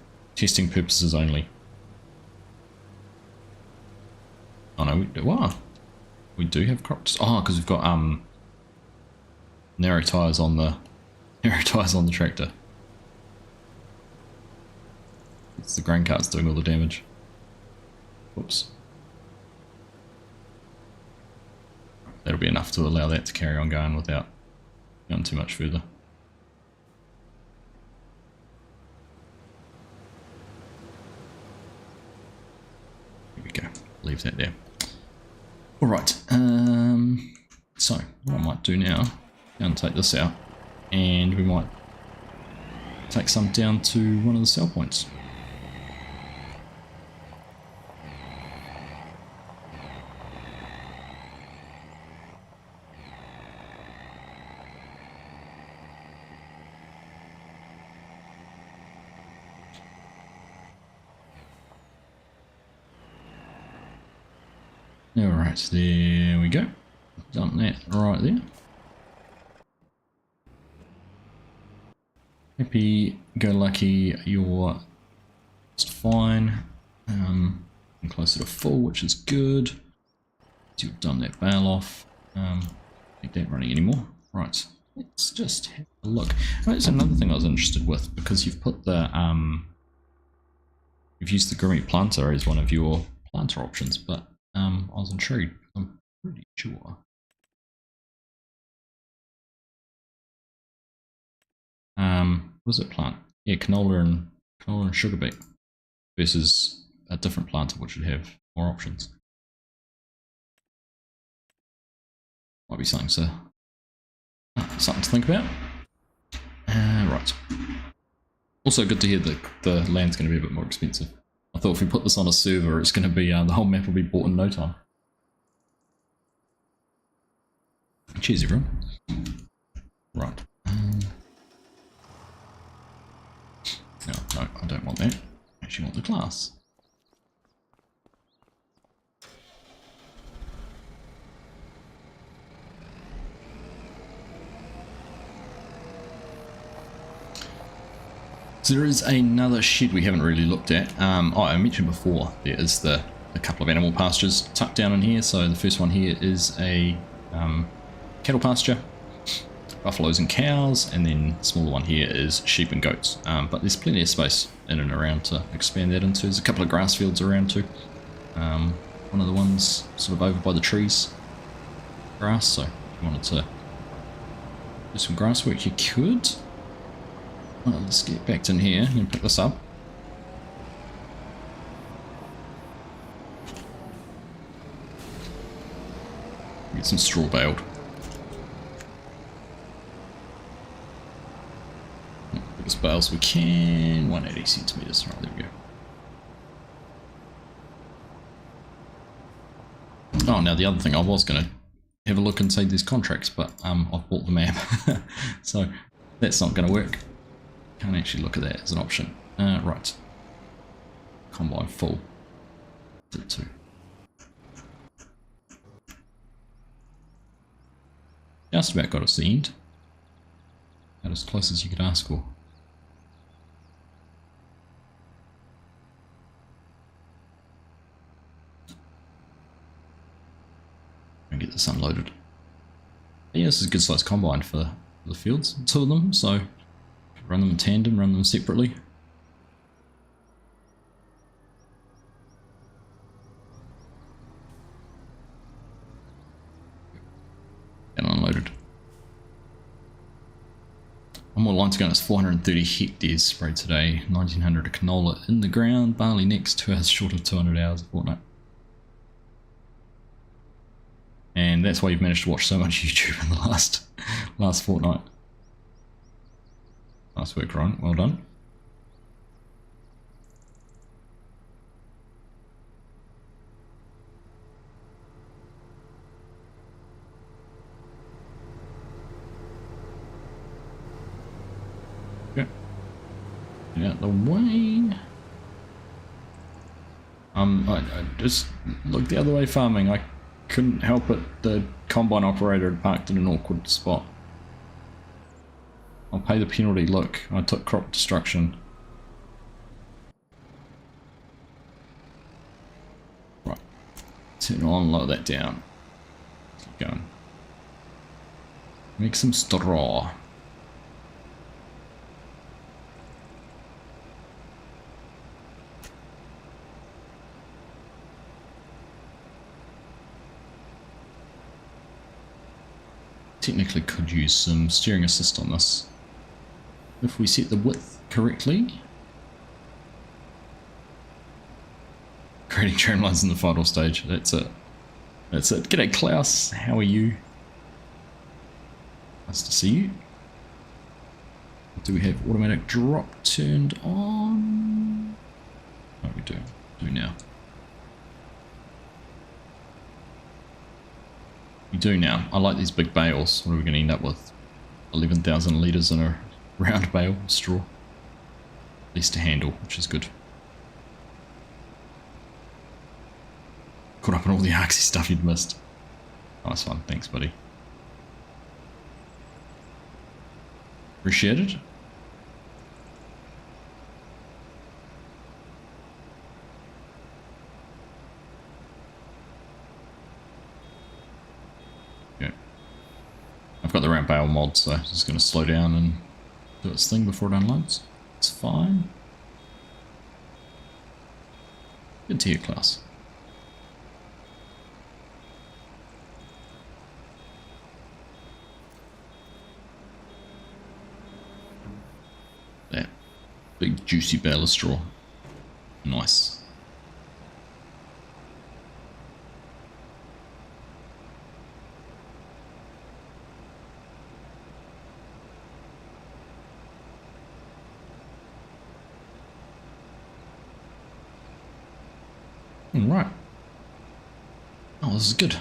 purposes only. Oh no, we do have crops. Oh, because we've got narrow tires on the tractor. It's the grain cart's doing all the damage. Whoops. That'll be enough to allow that to carry on going without going too much further. Here we go. Leave that there. Alright, so what I might do now, go and take this out, and we might take some down to one of the sell points. Alright, there we go. Dump that right there. Happy go lucky, you're just fine. Closer to full, which is good. So you've done that bale off. Ain't that running anymore. Right, let's just have a look. That's another thing I was interested with, because you've put the you've used the Grimmy planter as one of your planter options, but I was intrigued. I'm pretty sure. What does it plant? Yeah, canola and sugar beet versus a different planter which would have more options. Might be something to think about. Right. Also good to hear that the land's going to be a bit more expensive. I thought if we put this on a server, it's going to be the whole map will be bought in no time. Cheers, everyone. Right. No, I don't want that. I actually want the glass. So there is another shed we haven't really looked at. I mentioned before there is a couple of animal pastures tucked down in here. So the first one here is a cattle pasture, buffaloes and cows, and then the smaller one here is sheep and goats. But there's plenty of space in and around to expand that into. There's a couple of grass fields around too. One of the ones sort of over by the trees, grass. So if you wanted to do some grass work, you could. Well, let's get back in here and pick this up. Get some straw baled. Biggest bales we can. 180 centimeters. Right, there we go. Oh, now the other thing, I was going to have a look and say there's contracts, but I've bought the map, so that's not going to work. Can't actually look at that as an option. Right. Combine full. Did 2. Just about got us the end. About as close as you could ask for. And get this unloaded. Yeah, this is a good size combine for the fields. 2 of them, so run them in tandem, run them separately. And unloaded. One more line to go, it's 430 hectares sprayed today, 1900 of canola in the ground, barley next, 2 hours short of 200 hours a fortnight. And that's why you've managed to watch so much YouTube in the last fortnight. Nice work, Ryan. Well done. Okay. Get out the way. I just looked the other way farming. I couldn't help it. The combine operator had parked in an awkward spot. I'll pay the penalty. Look, I took crop destruction. Right. Turn on, lower that down. Keep going. Make some straw. Technically could use some steering assist on this. If we set the width correctly. Creating tram lines in the final stage. That's it. That's it. G'day Klaus, how are you? Nice to see you. Do we have automatic drop turned on? Oh, we do. Do now. We do now. I like these big bales. What are we going to end up with? 11,000 litres in a round bale of straw. At least to handle, which is good. Caught up on all the artsy stuff you'd missed. Nice one. Thanks, buddy. Appreciate it. I've got the ramp bale mod, so it's just going to slow down and do its thing before it unloads. It's fine. Good to hear, Klaus. That big juicy bale of straw. Nice. Right. Oh, this is good.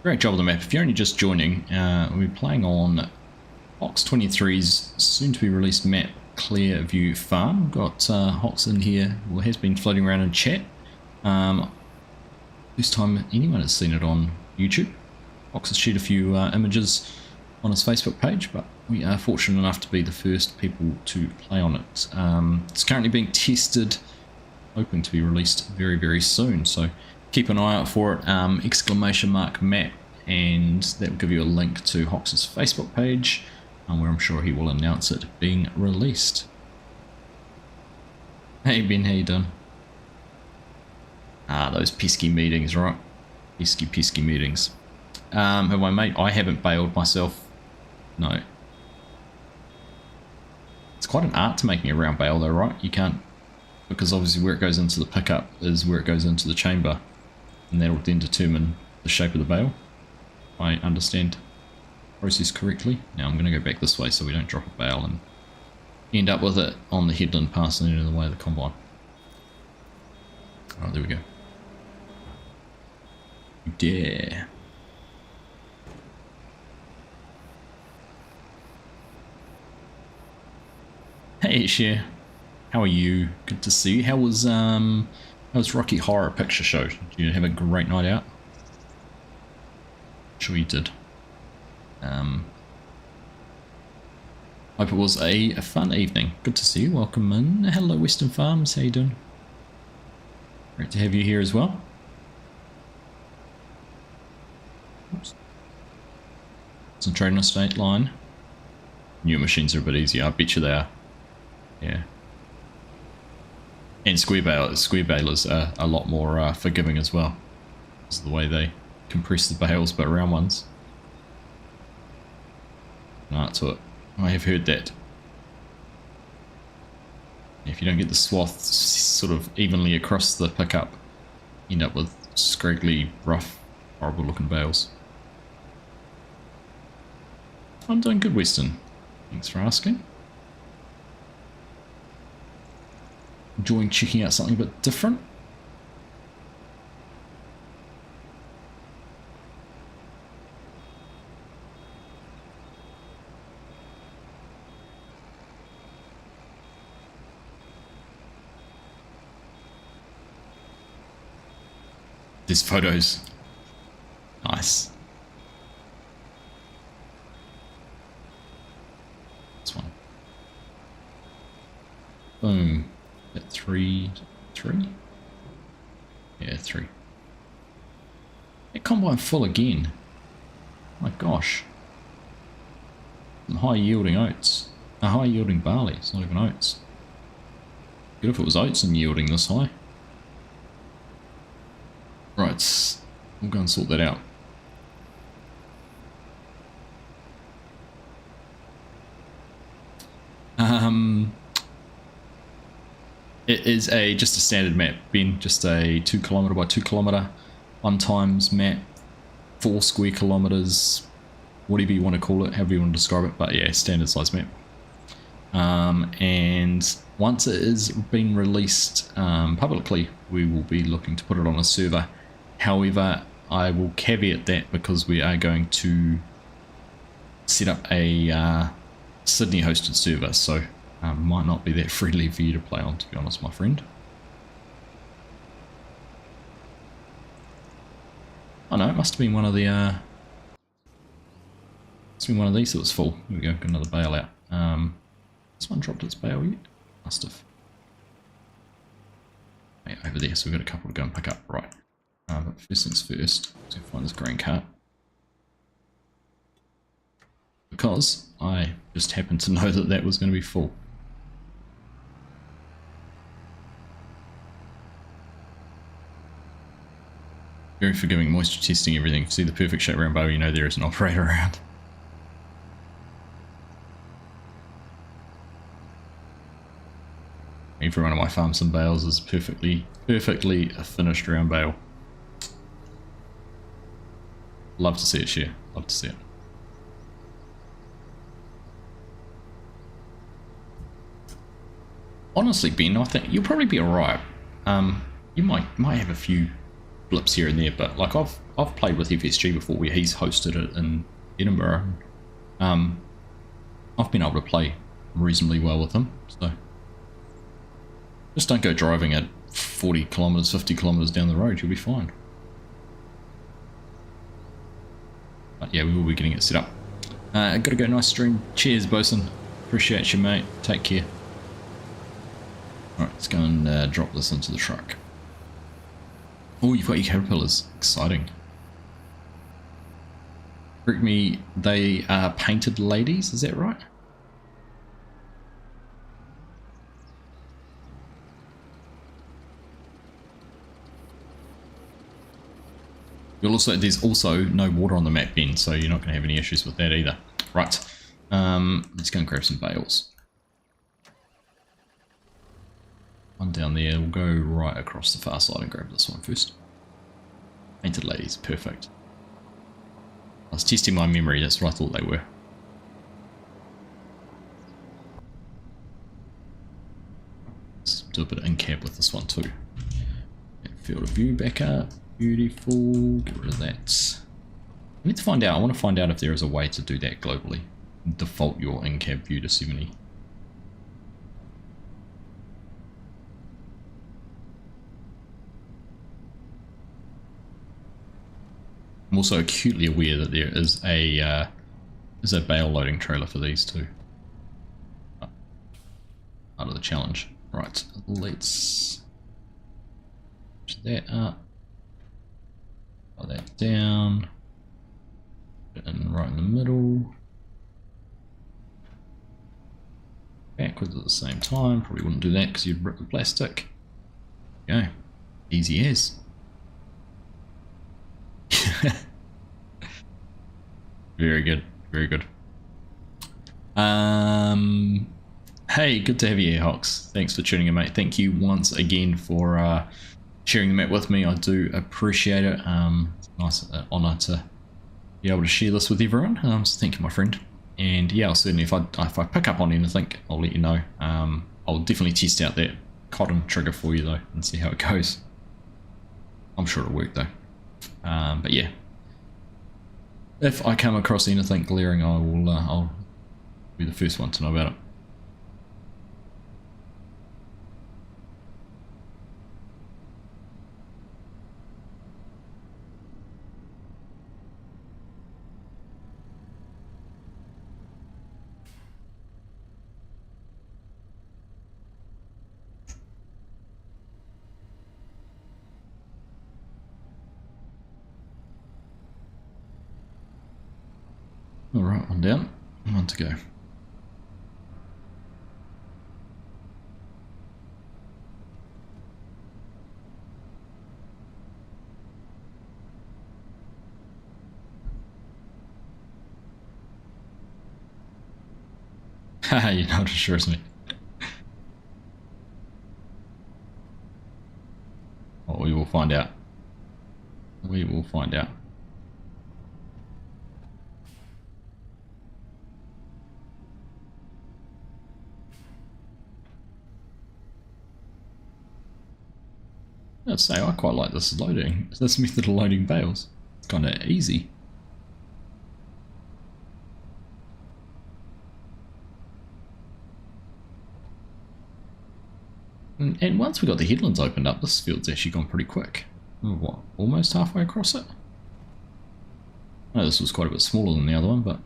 Great job of the map. If you're only just joining, we're playing on HOCKS23's soon-to-be released map, Clairview Farm. Got Hocks in here, well, has been floating around in chat. First time anyone has seen it on YouTube. Hocks has shared a few images on his Facebook page, but we are fortunate enough to be the first people to play on it. It's currently being tested, hoping to be released very, very soon, so keep an eye out for it. !map, and that will give you a link to Hocks' Facebook page, where I'm sure he will announce it being released. Hey Ben, how you doing? Ah, those pesky meetings, right? Pesky meetings. Have I, mate? I haven't bailed myself. No. It's quite an art to making a round bale though, right? You can't, because obviously where it goes into the pickup is where it goes into the chamber, and that will then determine the shape of the bale. I understand the process correctly. Now I'm going to go back this way so we don't drop a bale and end up with it on the headland passing into the way of the combine. Alright, there we go. Yeah. Hey Cher, how are you? Good to see you. How was Rocky Horror Picture Show? Did you have a great night out? Sure you did. Hope it was a fun evening. Good to see you. Welcome in. Hello Western Farms, how you doing? Great to have you here as well. Oops. Concentrating on state line. New machines are a bit easier. I bet you they are. Yeah. And square balers are a lot more forgiving as well. This is the way they compress the bales, but round ones. No, that's what I have heard that. If you don't get the swath sort of evenly across the pickup, you end up with scraggly, rough, horrible looking bales. I'm doing good, Weston. Thanks for asking. Enjoying checking out something a bit different. There's photos. Nice. Boom. At 3, 3? Yeah, 3. That combine full again. My gosh. Some high yielding oats. High yielding barley, it's not even oats. Good if it was oats and yielding this high. Right, we'll go and sort that out. It is just a standard map, Ben. Just a 2 kilometer by 2 kilometer, 1 times map, 4 square kilometers, whatever you want to call it, however you want to describe it. But yeah, standard size map. And once it is been released publicly, we will be looking to put it on a server. However, I will caveat that because we are going to set up a Sydney hosted server, so might not be that friendly for you to play on, to be honest, my friend. Oh no, it must have been one of the must have been one of these that was full. Here we go, got another bale out. This one dropped its bale yet? Must have. Yeah, over there, so we've got a couple to go and pick up. Right. But first things first, let's go find this grain cart. Because I just happened to know that that was going to be full. Very forgiving, moisture testing everything. If you see the perfect shape round bow, you know there is an operator around. Every one of my farms and bales is perfectly a finished round bale. Love to see it, share. Love to see it. Honestly, Ben, I think you'll probably be alright. You might have a few blips here and there, but like I've played with FSG before, where he's hosted it in Edinburgh. I've been able to play reasonably well with him, so just don't go driving at 40 kilometers, 50 kilometers down the road. You'll be fine. But yeah, we will be getting it set up. Gotta go, nice stream. Cheers, bosun. Appreciate you, mate. Take care. Alright, let's go and drop this into the truck. Oh, you've got your caterpillars. Exciting. Correct me, they are painted ladies, is that right? There's also no water on the map, Ben, so you're not going to have any issues with that either. Right, let's go and grab some bales. One down there, we'll go right across the far side and grab this one first. Painted ladies, perfect. I was testing my memory, that's what I thought they were. Let's do a bit of in-cab with this one too. Field of view back up, beautiful, get rid of that. I need to find out, I want to find out if there is a way to do that globally. Default your in-cab view to 70. I'm also acutely aware that there is a bale loading trailer for these too. Part of the challenge. Right, let's push that up, put that down, put it in right in the middle, backwards at the same time. Probably wouldn't do that because you'd rip the plastic. There you go, easy as. Very good, very good. Hey, good to have you here, Hawks. Thanks for tuning in, mate. Thank you once again for sharing the map with me. I do appreciate it. It's a nice honour to be able to share this with everyone. So thank you, my friend. And yeah, I'll certainly, if I pick up on anything, I'll let you know. I'll definitely test out that cotton trigger for you though and see how it goes. I'm sure it'll work though. But yeah, if I come across anything glaring, I'll be the first one to know about it. Alright, one down, one to go. Haha, you're not as sure as me. Oh, we will find out. We will find out. I'd say I quite like this method of loading bales. It's kind of easy. And once we got the headlands opened up, this field's actually gone pretty quick. We're, what, almost halfway across it? Oh, this was quite a bit smaller than the other one, but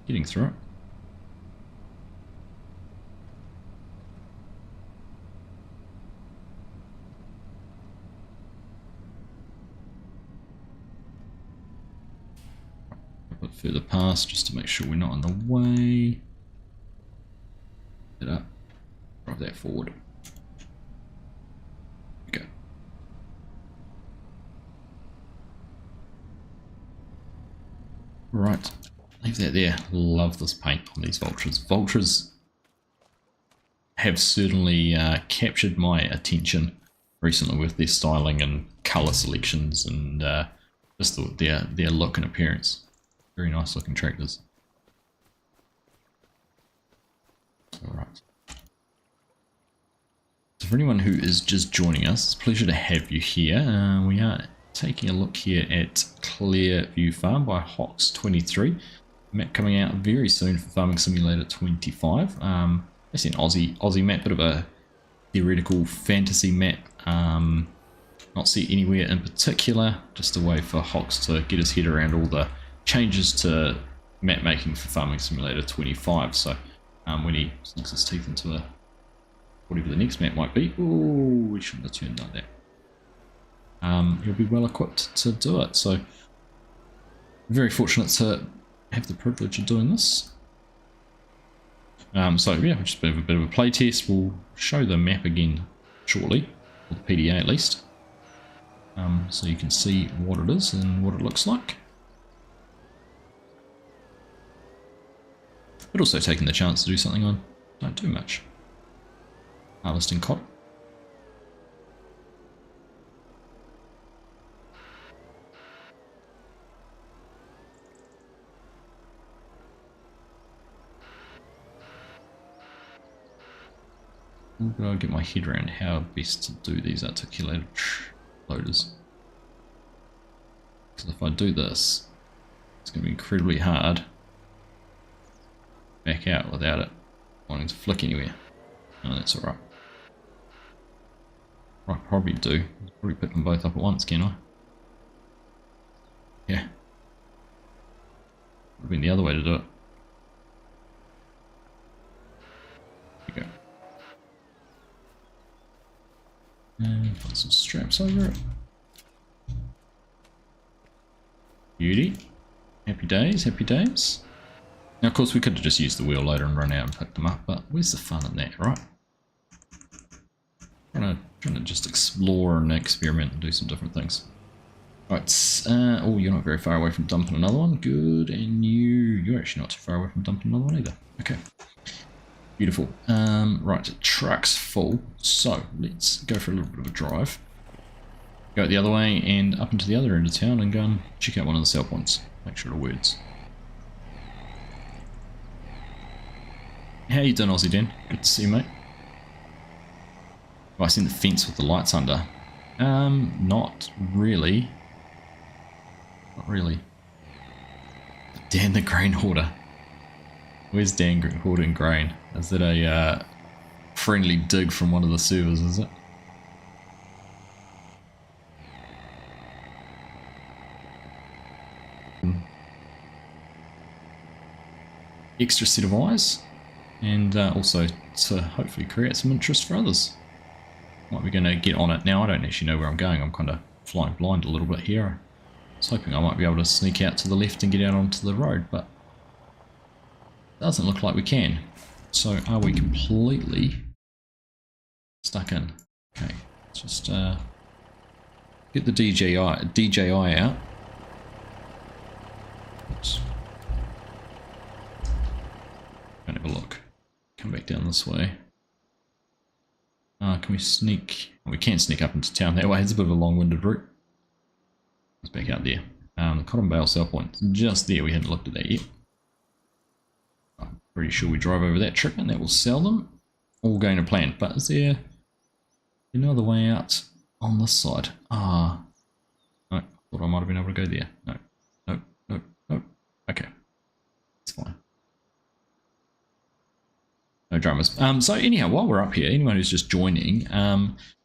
getting through it. A bit further past just to make sure we're not in the way. Get up. Drive that forward. Okay. Right. Leave that there. Love this paint on these vultures. Vultures have certainly captured my attention recently with their styling and colour selections and just their look and appearance. Very nice looking tractors. Alright. So for anyone who is just joining us, it's a pleasure to have you here. We are taking a look here at Clairview Farm by HOCKS23. Map coming out very soon for Farming Simulator 25. It's an Aussie map, bit of a theoretical fantasy map. Not set anywhere in particular, just a way for Hocks to get his head around all the changes to map making for Farming Simulator 25. So when he sinks his teeth into whatever the next map might be, oh, we shouldn't have turned like that. He'll be well equipped to do it. So very fortunate to have the privilege of doing this. So yeah, just a bit of a play test. We'll show the map again shortly, or the PDA at least, so you can see what it is and what it looks like. But also taking the chance to do something I don't do much. Harvesting cotton. I'll get my head around how best to do these articulated loaders. Because if I do this, it's going to be incredibly hard back out without it wanting to flick anywhere. Oh, that's alright. I probably do. Probably pick them both up at once, can I? Yeah. Would have been the other way to do it. There we go. And put some straps over it. Beauty. Happy days, happy days. Now, of course, we could have just used the wheel loader and run out and pick them up, but where's the fun in that, right? Trying to just explore and experiment and do some different things. Right, oh, you're not very far away from dumping another one. Good, and you're actually not too far away from dumping another one either. Okay, beautiful. Right, truck's full, so let's go for a little bit of a drive. Go the other way and up into the other end of town and go and check out one of the sell points. Make sure it works. How you doing, Aussie Dan? Good to see you, mate. Oh, I seen the fence with the lights under. Not really. Not really. Dan the grain hoarder. Where's Dan hoarding grain? Is that a friendly dig from one of the servers, is it? Extra set of eyes. And also to hopefully create some interest for others. What we're going to get on it now, I don't actually know where I'm going. I'm kind of flying blind a little bit here. was hoping I might be able to sneak out to the left and get out onto the road, but it doesn't look like we can. So are we completely stuck in? Okay, let's just get the DJI out. Oops. Go and have a look. Come back down this way. Can we sneak? Well, we can sneak up into town that way. It's a bit of a long-winded route. Let's back out there. The Cotton Bale sell point, just there. We hadn't looked at that yet. I'm pretty sure we drive over that trip and that will sell them. All going to plan. But is there another way out on this side? No, I thought I might have been able to go there. No. Okay, it's fine. No dramas. So anyhow, while we're up here, anyone who's just joining,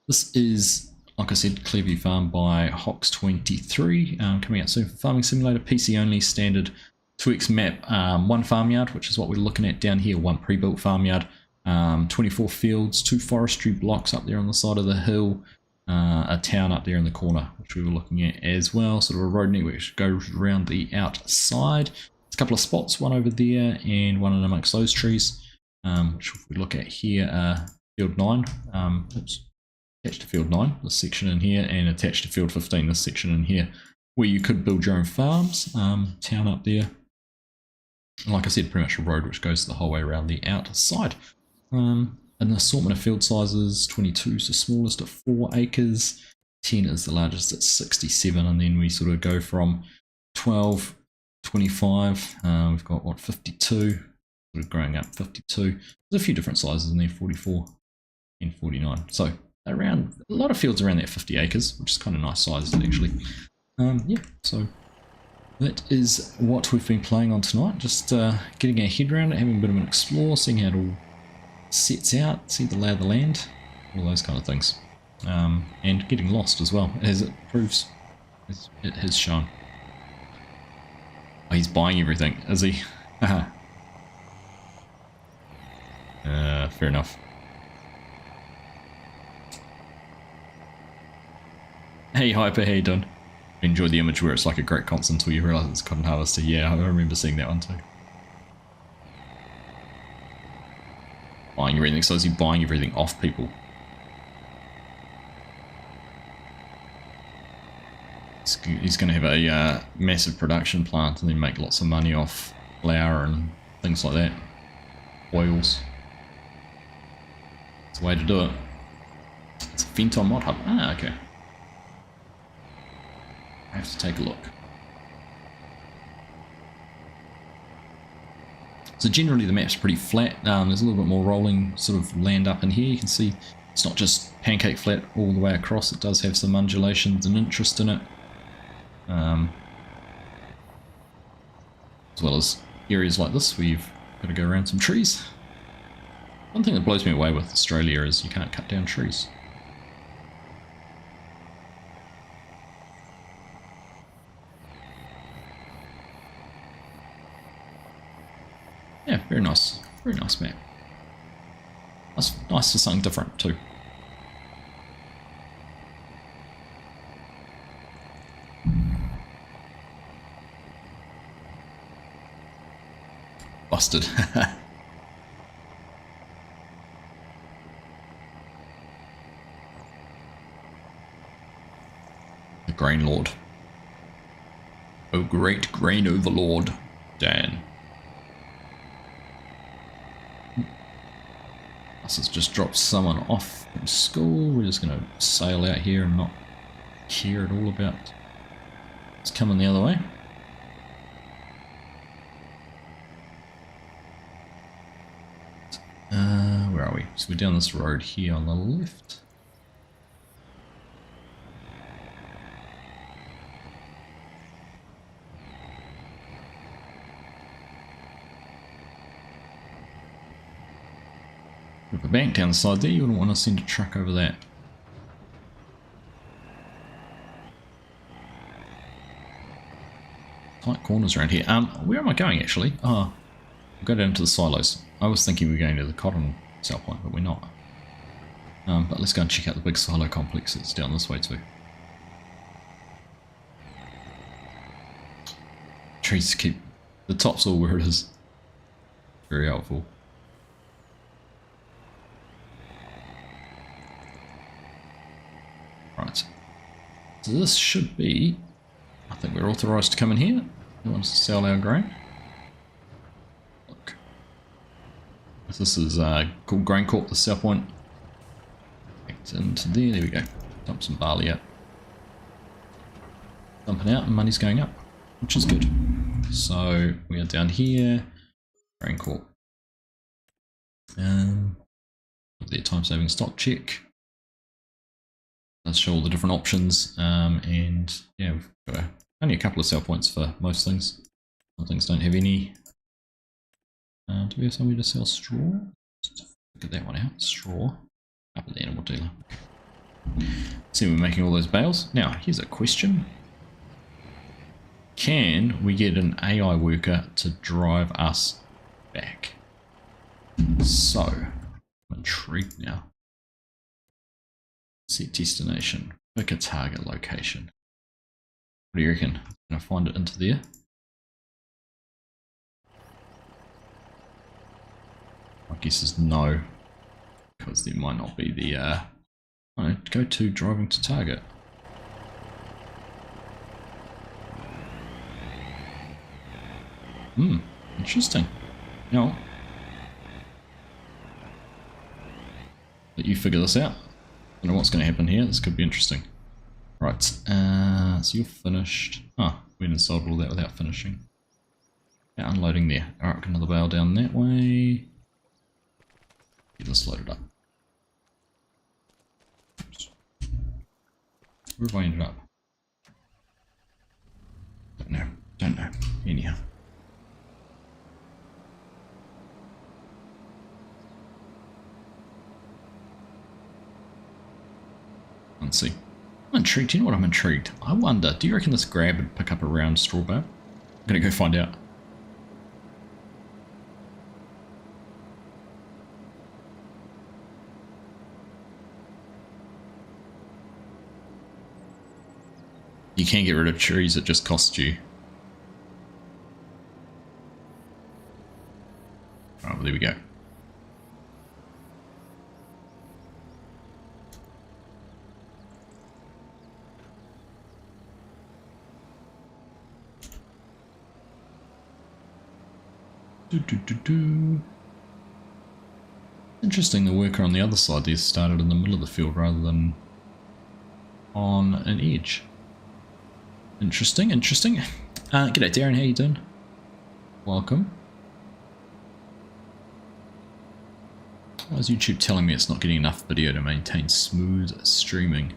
this is, like I said, Clairview Farm by HOCKS23, coming out soon for Farming Simulator, PC only, standard 2x map, one farmyard, which is what we're looking at down here, one pre-built farmyard, 24 fields, 2 forestry blocks up there on the side of the hill, a town up there in the corner, which we were looking at as well, sort of a road network which goes around the outside. There's a couple of spots, one over there and one in amongst those trees, which if we look at here, field 9, oops, attached to field 9, this section in here, and attached to field 15, this section in here, where you could build your own farms, town up there. And like I said, pretty much a road which goes the whole way around the outside. An assortment of field sizes, 22 is the smallest at 4 acres, 10 is the largest at 67, and then we sort of go from 12, 25, we've got what, 52, sort of growing up 52, there's a few different sizes in there, 44 and 49, so around, a lot of fields around that 50 acres, which is kind of nice sizes actually. Yeah, so that is what we've been playing on tonight, just getting our head around it, having a bit of an explore, seeing how it all sets out, see the lay of the land, all those kind of things, and getting lost as well, as it proves, as it has shown. Oh, he's buying everything, is he? Fair enough. Hey Hyper, how you doing? Enjoy the image where it's like a great constant until you realise it's cotton harvester. Yeah, I remember seeing that one too. Buying everything, so is he buying everything off people? He's going to have a massive production plant and then make lots of money off flour and things like that. Oils. It's a way to do it. It's a Fenton mod hub. Ah, okay. I have to take a look. So generally the map's pretty flat, there's a little bit more rolling sort of land up in here. You can see it's not just pancake flat all the way across, it does have some undulations and interest in it. As well as areas like this where you've got to go around some trees. One thing that blows me away with Australia is you can't cut down trees. Yeah, very nice map. Nice for something different too. Busted. The Grain Lord. Oh great grain overlord, Dan. This has just dropped someone off from school. We're just going to sail out here and not care at all about it's coming the other way. Where are we? So we're down this road here on the left. With a bank down the side there, you wouldn't want to send a truck over that. Tight corners around here. Where am I going actually? Oh, I'll go down to the silos. I was thinking we were going to the cotton sell point, but we're not. But let's go and check out the big silo complex that's down this way too. trees to keep the topsoil where it is. Very helpful. Right. So this should be, I think we're authorised to come in here. Who wants to sell our grain? Look. This is called Grain Corp, the South Point. Back into there, there we go. Dump some barley out. Dumping out and money's going up, which is good. So we are down here. Grain Corp. Their time saving stock check. Let's show all the different options, and yeah, we've got only a couple of sell points for most things. Some things don't have any. Do we have somewhere to sell straw? Just get that one out. Straw. Up at the animal dealer. See, we're making all those bales. Now, here's a question. Can we get an AI worker to drive us back? So, I'm intrigued now. Set destination. Pick a target location. What do you reckon? Can I find it into there? My guess is no. Because there might not be the go to driving to target. Interesting. Now, let you figure this out. I don't know what's going to happen here. This could be interesting. Right, so you're finished. Oh, we didn't solve all that without finishing. Yeah, unloading there. Alright, got another bale down that way. Get this loaded up. Oops. Where have I ended up? Don't know. Anyhow. Let's see. I'm intrigued. You know what I'm intrigued? I wonder, do you reckon this grab would pick up a round straw bale? I'm gonna go find out. You can get rid of trees, it just costs you. Oh, well, there we go. Interesting, the worker on the other side there started in the middle of the field rather than on an edge. Interesting. G'day Darren, how you doing? Welcome. Why is YouTube telling me it's not getting enough video to maintain smooth streaming?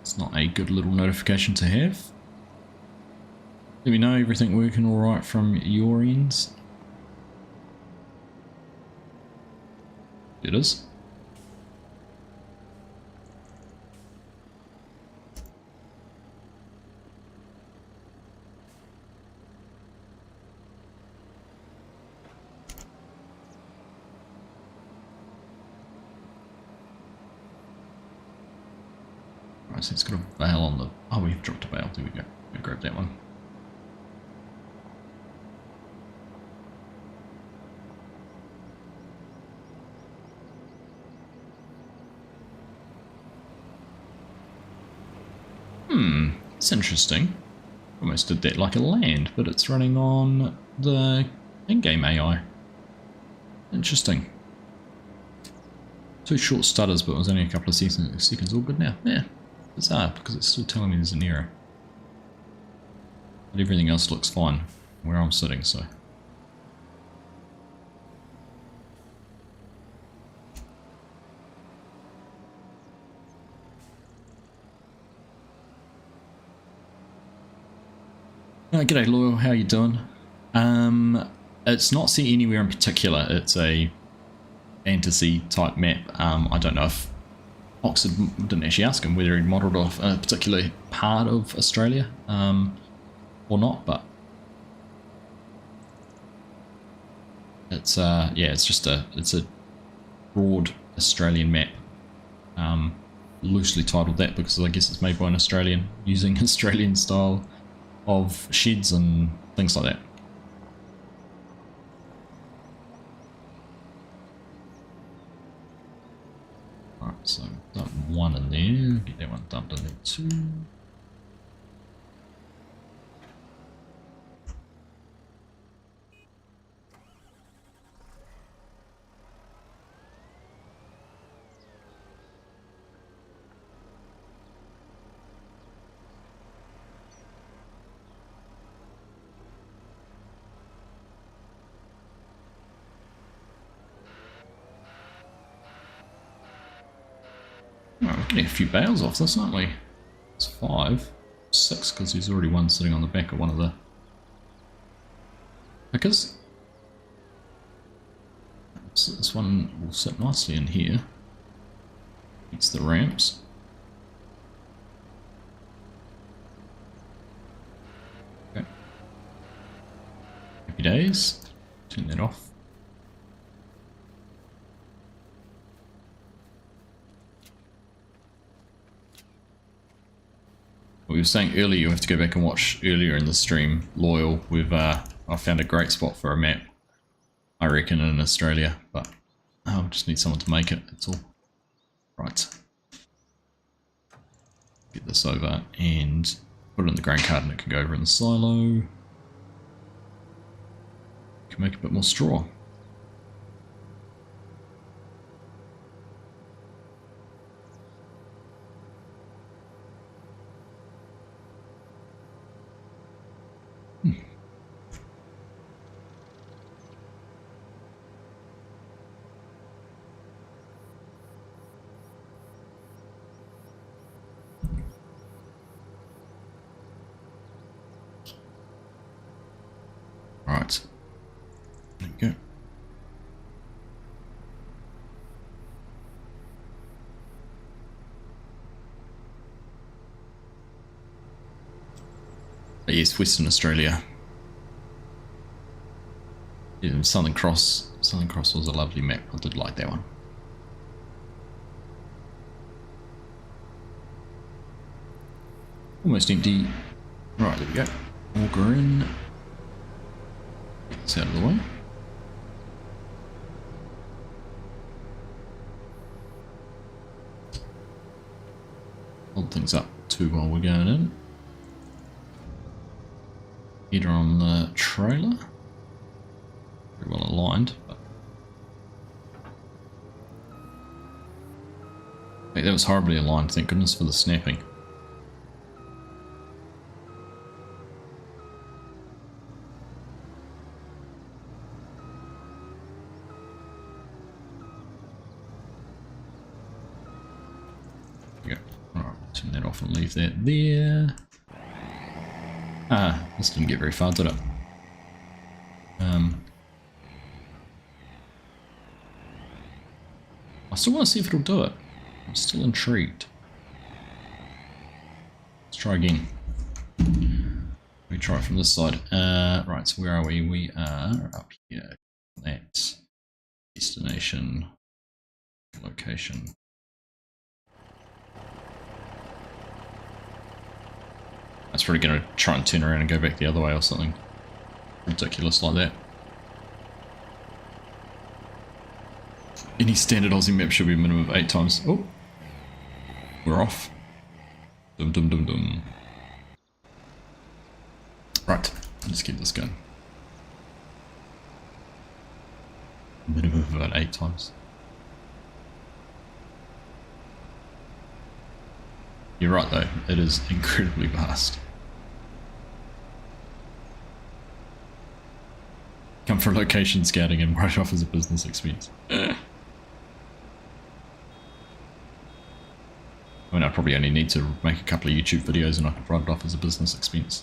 It's not a good little notification to have. Let me know everything working alright from your ends. It is. Right, so it's got a bale on the... Oh, we've dropped a bale. There we go. We'll grab that one. It's interesting. Almost did that like a land, but it's running on the in-game AI. Interesting. 2 short stutters, but it was only a couple of seconds. All good now. Yeah, bizarre, because it's still telling me there's an error. But everything else looks fine where I'm sitting, so... G'day Loyal, how you doing? It's not set anywhere in particular, it's a fantasy type map. I don't know if HOCKS didn't actually ask him whether he'd modelled off a particular part of Australia or not, but it's yeah, it's a broad Australian map, loosely titled that because I guess it's made by an Australian using Australian style of sheds and things like that. Alright, so dump one in there, get that one dumped in there too. Alright, we're getting a few bales off this, aren't we? It's 5, 6, because there's already one sitting on the back of one of the pickers. So this one will sit nicely in here. It's the ramps. Okay. Happy days. Turn that off. We were saying earlier, you have to go back and watch earlier in the stream, Loyal. I found a great spot for a map, I reckon, in Australia, but I just need someone to make it, that's all. Right. Get this over and put it in the grain cart and it can go over in the silo. Can make a bit more straw. Right, there you go. But yes, Western Australia. Yeah, Southern Cross was a lovely map. I did like that one. Almost empty. Right, there we go. Auger in. Get this out of the way. Hold things up too while we're going in. Header on the trailer. Very well aligned, but hey, that was horribly aligned, thank goodness for the snapping. Turn that off and leave that there. Ah, this didn't get very far, did it? I still want to see if it'll do it. I'm still intrigued. Let's try again. We try it from this side. Right, so where are we? We are up here. That destination location. That's probably going to try and turn around and go back the other way or something ridiculous like that. Any standard Aussie map should be a minimum of 8 times. Oh, we're off. Dum dum dum dum. Right, let's keep this going. Minimum of about 8 times. You're right though, it is incredibly vast. Come for location scouting and write off as a business expense. I mean, I probably only need to make a couple of YouTube videos and I can write it off as a business expense.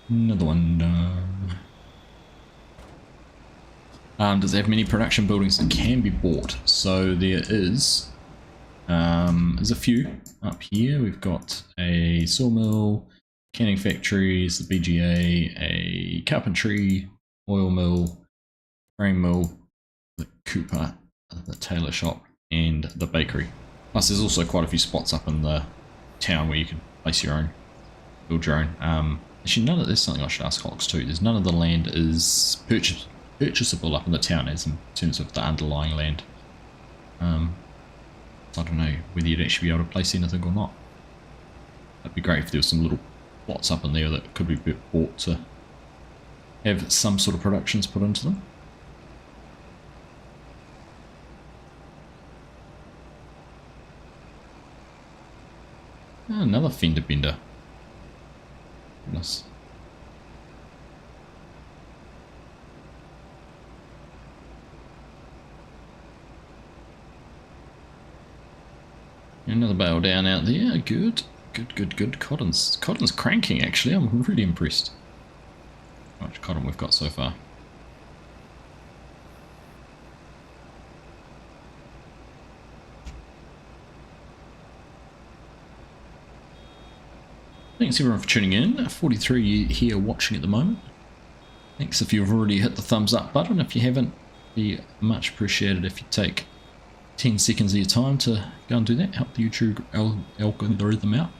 Another one done. Does it have many production buildings that can be bought? So there is. There's a few up here. We've got a sawmill, canning factories, the BGA, a carpentry, oil mill, frame mill, the Cooper, the tailor shop, and the bakery. Plus there's also quite a few spots up in the town where you can place your own, build your own. Actually, none of this, something I should ask Hawks too. There's none of the land is purchasable up in the town as in terms of the underlying land. I don't know whether you'd actually be able to place anything or not. That'd be great if there was some little plots up in there that could be bought to have some sort of productions put into them. Another fender bender. Goodness. Another bale down out there. Good. Good. Cotton's cranking actually. I'm really impressed. How much cotton we've got so far. Thanks everyone for tuning in. 43 here watching at the moment. Thanks if you've already hit the thumbs up button. If you haven't, be much appreciated if you take 10 seconds of your time to go and do that. Help the YouTube algorithm out.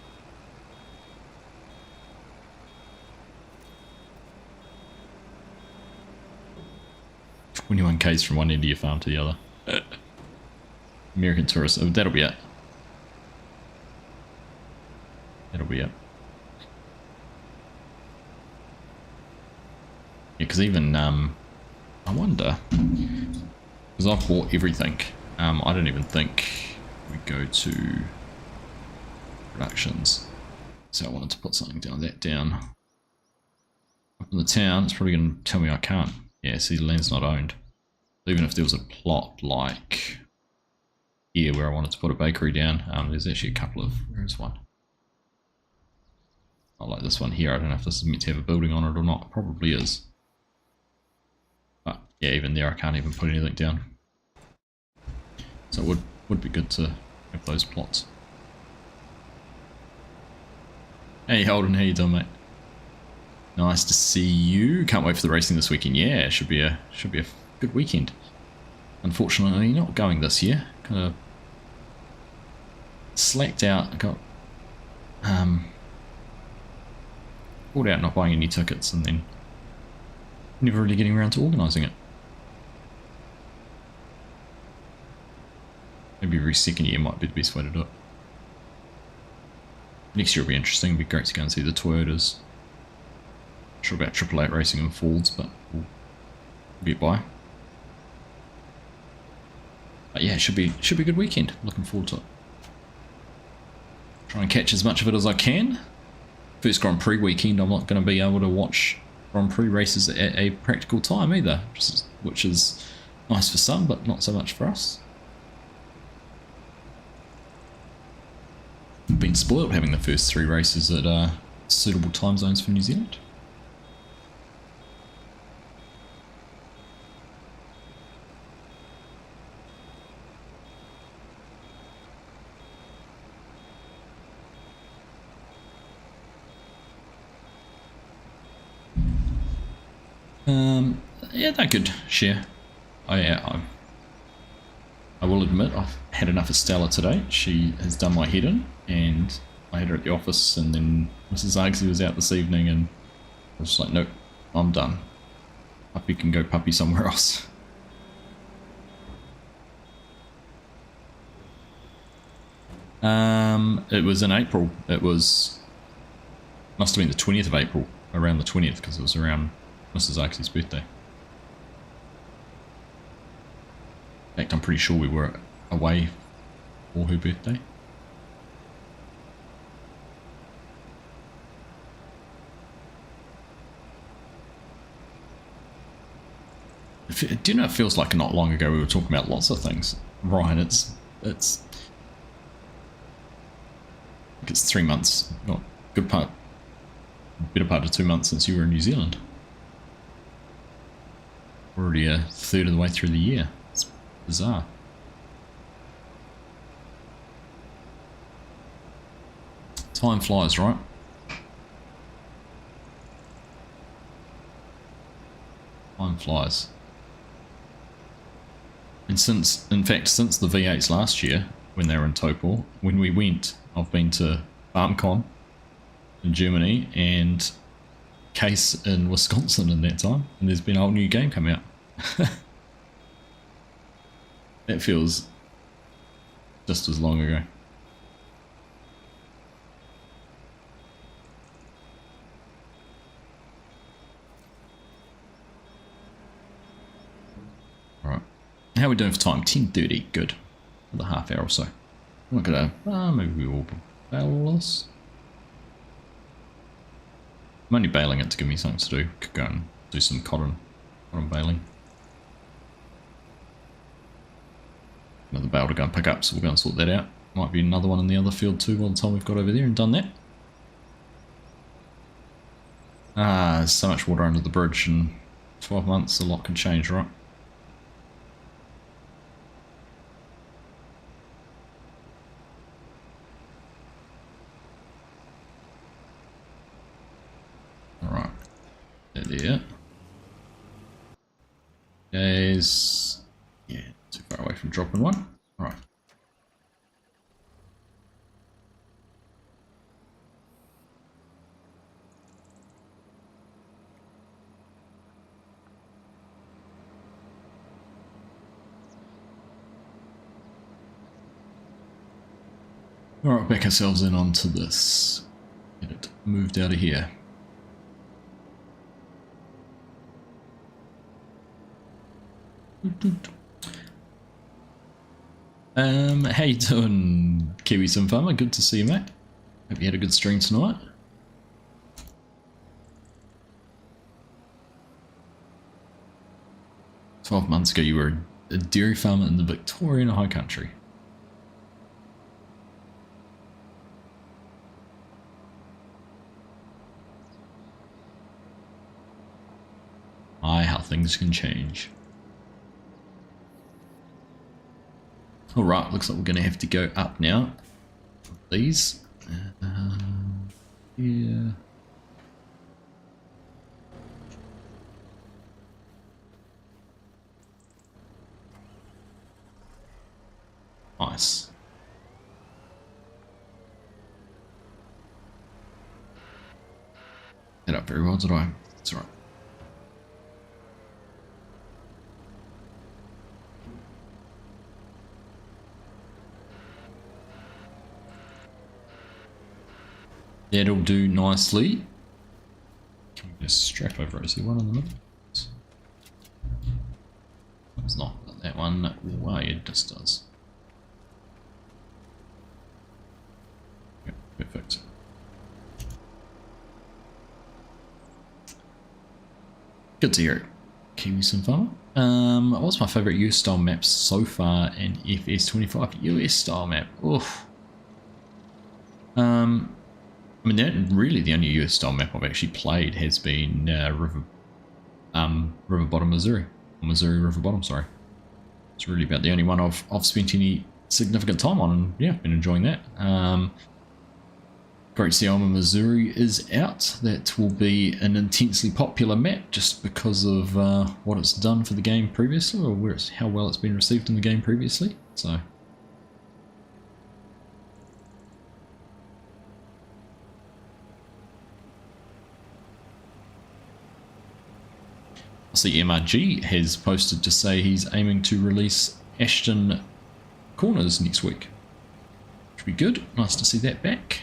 $21Ks from one end of your farm to the other. American tourist. Oh, that'll be it. That'll be it. Yeah, because even, I wonder, because I've bought everything, I don't even think we go to productions, so I wanted to put something down, up in the town. It's probably going to tell me I can't. Yeah, see, the land's not owned. Even if there was a plot like here where I wanted to put a bakery down, there's actually a couple of, where's one? I like this one here. I don't know if this is meant to have a building on it or not. It probably is. But yeah, even there I can't even put anything down. So it would be good to have those plots. Hey Holden, how you doing, mate? Nice to see you. Can't wait for the racing this weekend. Yeah, should be a good weekend. Unfortunately, not going this year. Kind of slacked out. I got called out not buying any tickets and then never really getting around to organising it. Maybe every second year might be the best way to do it. Next year will be interesting. It'll be great to go and see the Toyotas. Not sure about Triple 8 racing in Falls, but we'll get by. But yeah, it should be a good weekend. Looking forward to it. Try and catch as much of it as I can. First Grand Prix weekend, I'm not going to be able to watch Grand Prix races at a practical time either, which is nice for some, but not so much for us. Been spoiled having the first 3 races at suitable time zones for New Zealand. Yeah, they could share. I will admit I've had enough of Stella today. She has done my head in, and I had her at the office, and then Mrs. Argsy was out this evening, and I was like, nope, I'm done. Puppy can go puppy somewhere else. It was in April. It was, must have been the 20th of April, around the 20th, because it was around Mrs. Argsy's birthday. In fact, I'm pretty sure we were away for her birthday. Do you know, it feels like not long ago we were talking about lots of things. Ryan, it's I think it's 3 months, not better part of 2 months since you were in New Zealand. Already a third of the way through the year. It's bizarre. Time flies, right? Time flies. And in fact, since the V8s last year, when they were in Topol, when we went, I've been to FarmCon in Germany and Case in Wisconsin in that time, and there's been a whole new game come out. That feels just as long ago. Alright. How are we doing for time? 10:30. Good. Another half hour or so. Look at that. Maybe we will bail this. I'm only bailing it to give me something to do. Could go and do some cotton baling. Another bale to go and pick up, so we'll go and sort that out. Might be another one in the other field too by the time we've got over there and done that. There's so much water under the bridge in 12 months, a lot can change, right? Alright. There. Guys. Yeah, too far away from dropping one. Alright. Alright, back ourselves in onto this. Get it moved out of here. How you doing, Kiwi Sim Farmer? Good to see you, mate. Hope you had a good stream tonight. "12 months ago you were a dairy farmer in the Victorian High Country." Aye, how things can change. Alright, looks like we're going to have to go up now. These. Yeah. Nice. Set up very well, did I? That's alright. That'll do nicely. Can we just strap over it? Is there one in the middle? It's not that one. Wow, it just does. Okay, perfect. Good to hear it. Kiwi Sim Farmer. What's my favourite US style maps so far in FS25? US style map. Oof. I mean, really the only US style map I've actually played has been River Bottom, Missouri. Or Missouri River Bottom, sorry. It's really about the only one I've spent any significant time on, and yeah, been enjoying that. Great Seama, Missouri is out. That will be an intensely popular map just because of what it's done for the game previously, or how well it's been received in the game previously. So. I see MRG has posted to say he's aiming to release Ashton Corners next week. Should be good. Nice to see that back.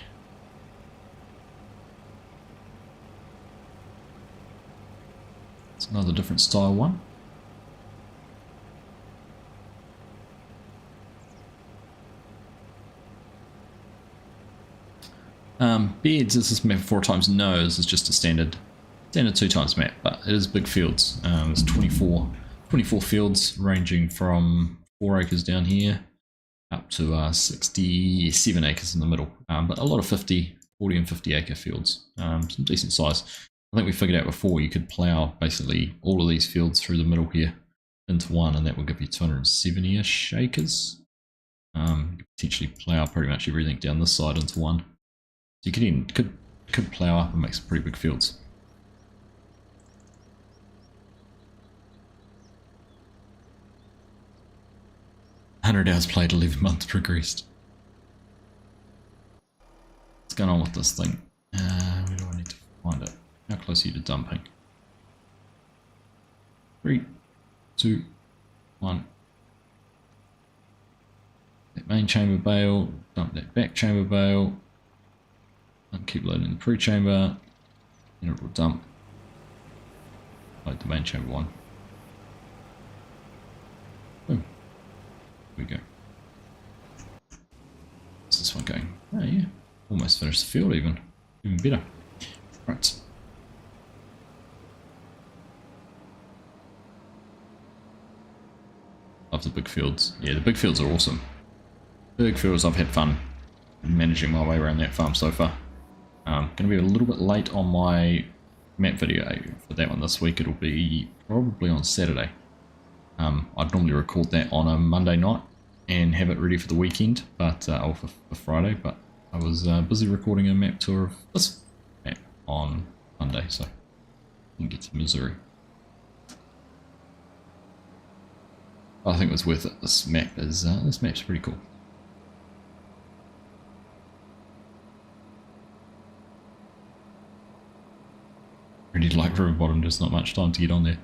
It's another different style one. Beds, is this map 4 times? No, this is just a standard 2 times map, but it is big fields. There's 24 fields ranging from 4 acres down here up to 67 acres in the middle, but a lot of 40 and 50 acre fields, some decent size. I think we figured out before you could plough basically all of these fields through the middle here into one, and that will give you 270-ish acres. You could potentially plough pretty much everything down this side into one. So you could plough up and make some pretty big fields. 100 hours played, 11 months progressed. What's going on with this thing? Where do I need to find it? How close are you to dumping? 3, 2, 1. That main chamber bale, dump that back chamber bale, and keep loading the pre-chamber, and it will dump. Load the main chamber one. Boom. Here we go. What's this one going? Oh yeah, almost finished the field even better. Right. Love the big fields. Yeah, the big fields are awesome. Big fields, I've had fun managing my way around that farm so far. Going to be a little bit late on my map video for that one this week. It'll be probably on Saturday. I'd normally record that on a Monday night and have it ready for the weekend, but or for Friday. But I was busy recording a map tour of this map on Monday, so I didn't get to Missouri. I think it was worth it. This map's pretty cool. Really like River Bottom, just not much time to get on there.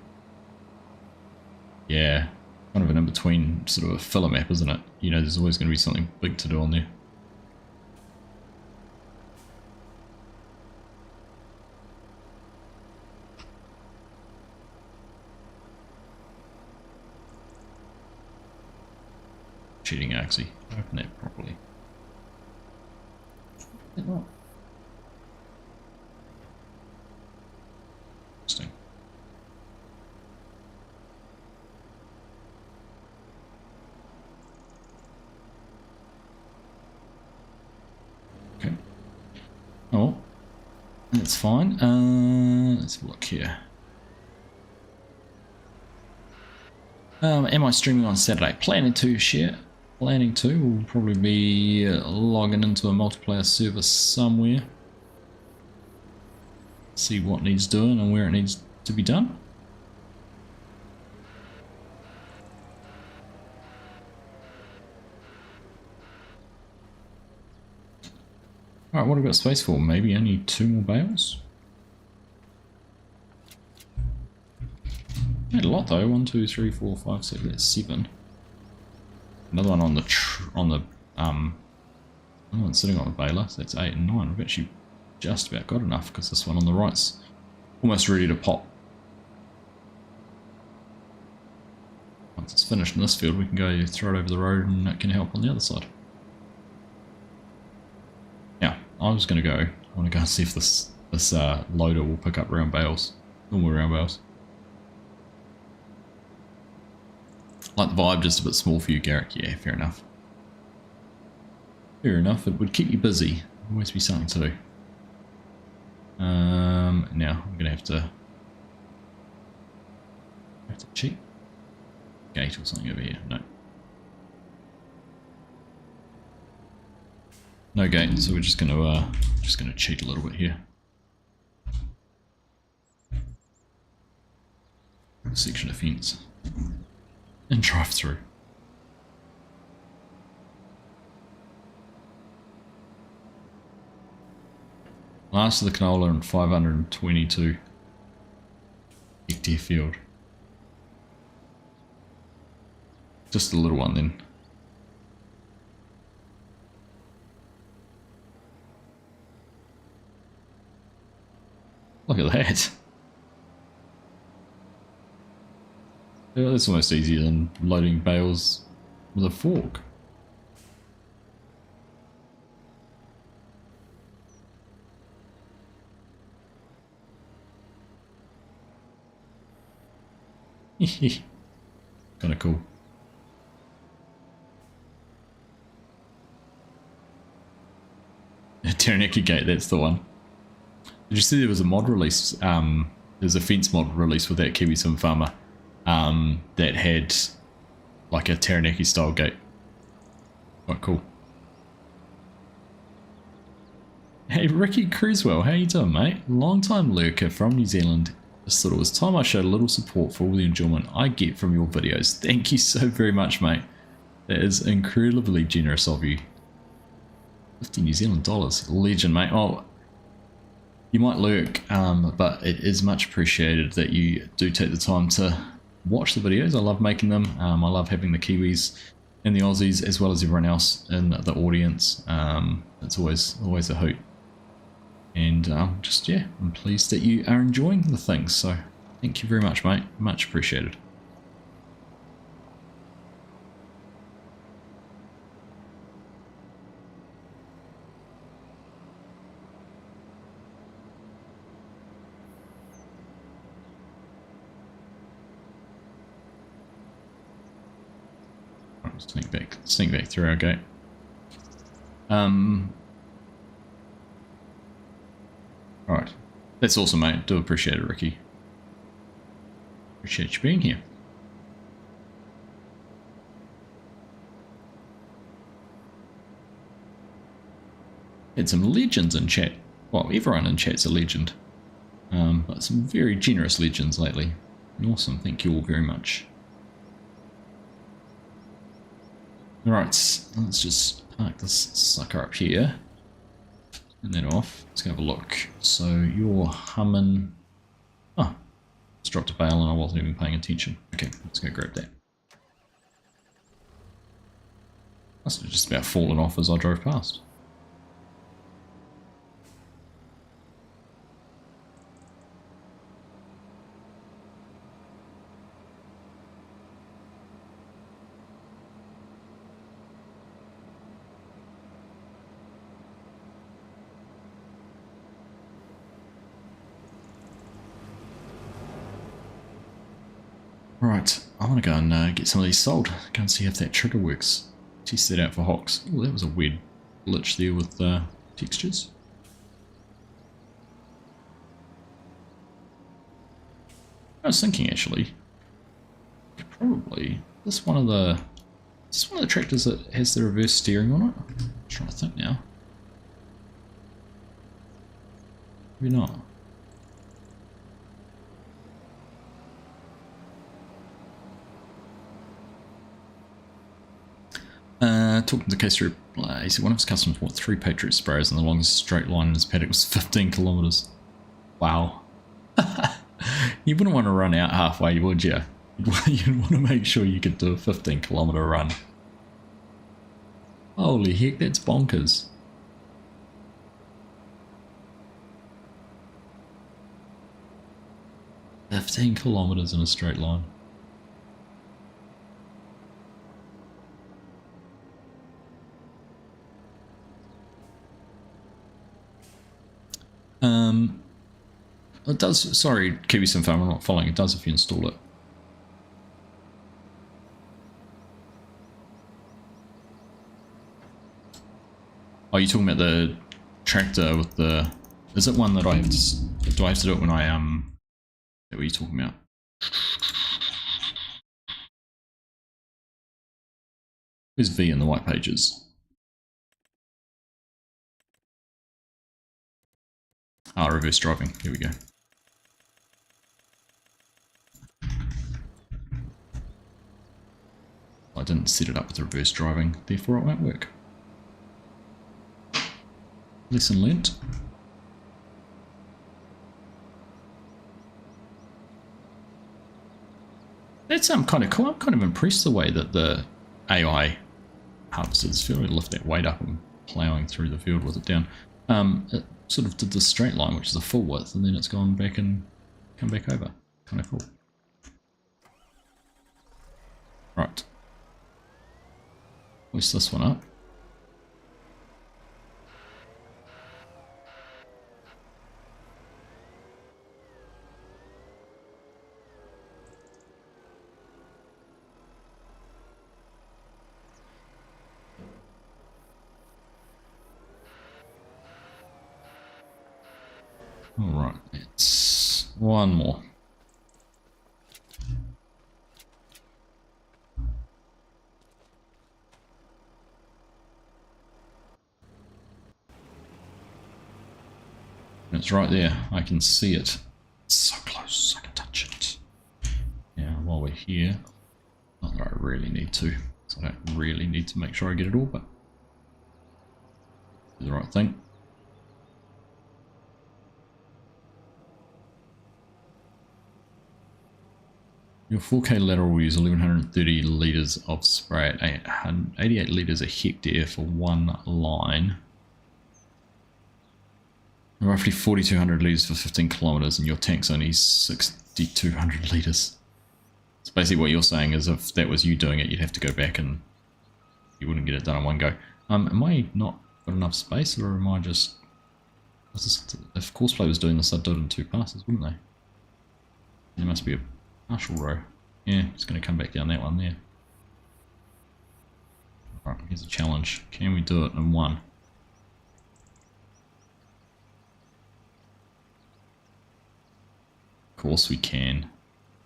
Yeah, kind of an in-between sort of a filler map, isn't it? You know, there's always going to be something big to do on there. Cheating actually. Open that properly. Interesting. Okay. Oh, that's fine. Let's have a look here. Am I streaming on Saturday? Planning to share. Planning to. We'll probably be logging into a multiplayer server somewhere. See what needs doing and where it needs to be done. Alright, what have we got space for? Maybe only 2 more bales? Not a lot though. 1, 2, 3, 4, 5, 6, that's 7. Another one on the another one sitting on the baler, so that's 8 and 9. We've actually just about got enough because this one on the right's almost ready to pop. Once it's finished in this field, we can go throw it over the road and it can help on the other side. Now, I was going to go. I want to go and see if this loader will pick up round bales, normal round bales. Like the vibe, just a bit small for you, Garrick. Yeah, fair enough. Fair enough. It would keep you busy. Always be something to do. Now I'm gonna have to cheat. Gate or something over here. No. No gate, so we're just gonna cheat a little bit here. Section of fence. And drive through. Last of the canola and 522 hectare field. Just a little one then. Look at that. Yeah, that's almost easier than loading bales with a fork. Kind of cool. Taranaki Gate, that's the one. Did you see there was a mod release? There's a fence mod release with that Kiwi Sim Farmer that had like a Taranaki style gate. Quite cool. Hey Ricky Cruisewell, how you doing, mate? Long time lurker from New Zealand. Just thought it was time I showed a little support for all the enjoyment I get from your videos. Thank you so very much, mate. That is incredibly generous of you. 50 New Zealand dollars. Legend, mate. Oh, you might lurk, but it is much appreciated that you do take the time to watch the videos. I love making them. I love having the Kiwis and the Aussies as well as everyone else in the audience. It's always a hoot. And just, yeah, I'm pleased that you are enjoying the things. So thank you very much, mate. Much appreciated. Sneak back through our gate. Alright. That's awesome, mate. Do appreciate it, Ricky. Appreciate you being here. Had some legends in chat. Well, everyone in chat's a legend. But some very generous legends lately. Awesome. Thank you all very much. Alright, let's just park this sucker up here. Turn that off. Let's go have a look. So you're humming. Oh, it's dropped a bale and I wasn't even paying attention. Okay, let's go grab that. Must have just about fallen off as I drove past. Right, I want to go and get some of these sold. Go and see if that trigger works. Test that out for Hawks. Oh, that was a weird glitch there with textures. I was thinking actually, probably this one of the tractors that has the reverse steering on it. I'm trying to think now. Maybe not. Talking to Case he said one of his customers bought 3 Patriot sprayers and the longest straight line in his paddock was 15 kilometers. Wow. You wouldn't want to run out halfway, would you? You'd want to make sure you could do a 15-kilometer run. Holy heck, that's bonkers. "15 kilometers in a straight line." It does, sorry, Kiwi Sim Farm, I'm not following, it does if you install it. Oh, you're talking about the tractor with the, is it one that I have to, do I have to do it when I, what are you talking about? Where's V in the white pages? Ah, reverse driving, here we go. I didn't set it up with reverse driving, therefore it won't work. Lesson learnt. That's kind of cool. I'm kind of impressed the way that the AI harvesters feel to lift that weight up and ploughing through the field with it down. It sort of did the straight line, which is a full width, and then it's gone back and come back over. Kind of cool. Right. Hoist this one up. Alright, it's one more. It's right there, I can see it. It's so close, I can touch it. Now, while we're here, not that I really need to. So I don't really need to make sure I get it all, but do the right thing. Your 4K lateral will use 1130 litres of spray at 88 litres a hectare for one line. Roughly 4200 litres for 15 kilometres, and your tank's only 6200 litres. So basically what you're saying is if that was you doing it, you'd have to go back and you wouldn't get it done in one go. Am I not got enough space, or am I just... If Courseplay was doing this, I'd do it in 2 passes, wouldn't they? There must be a partial row. Yeah, it's going to come back down that one there. Alright, here's a challenge. Can we do it in 1? Of course we can.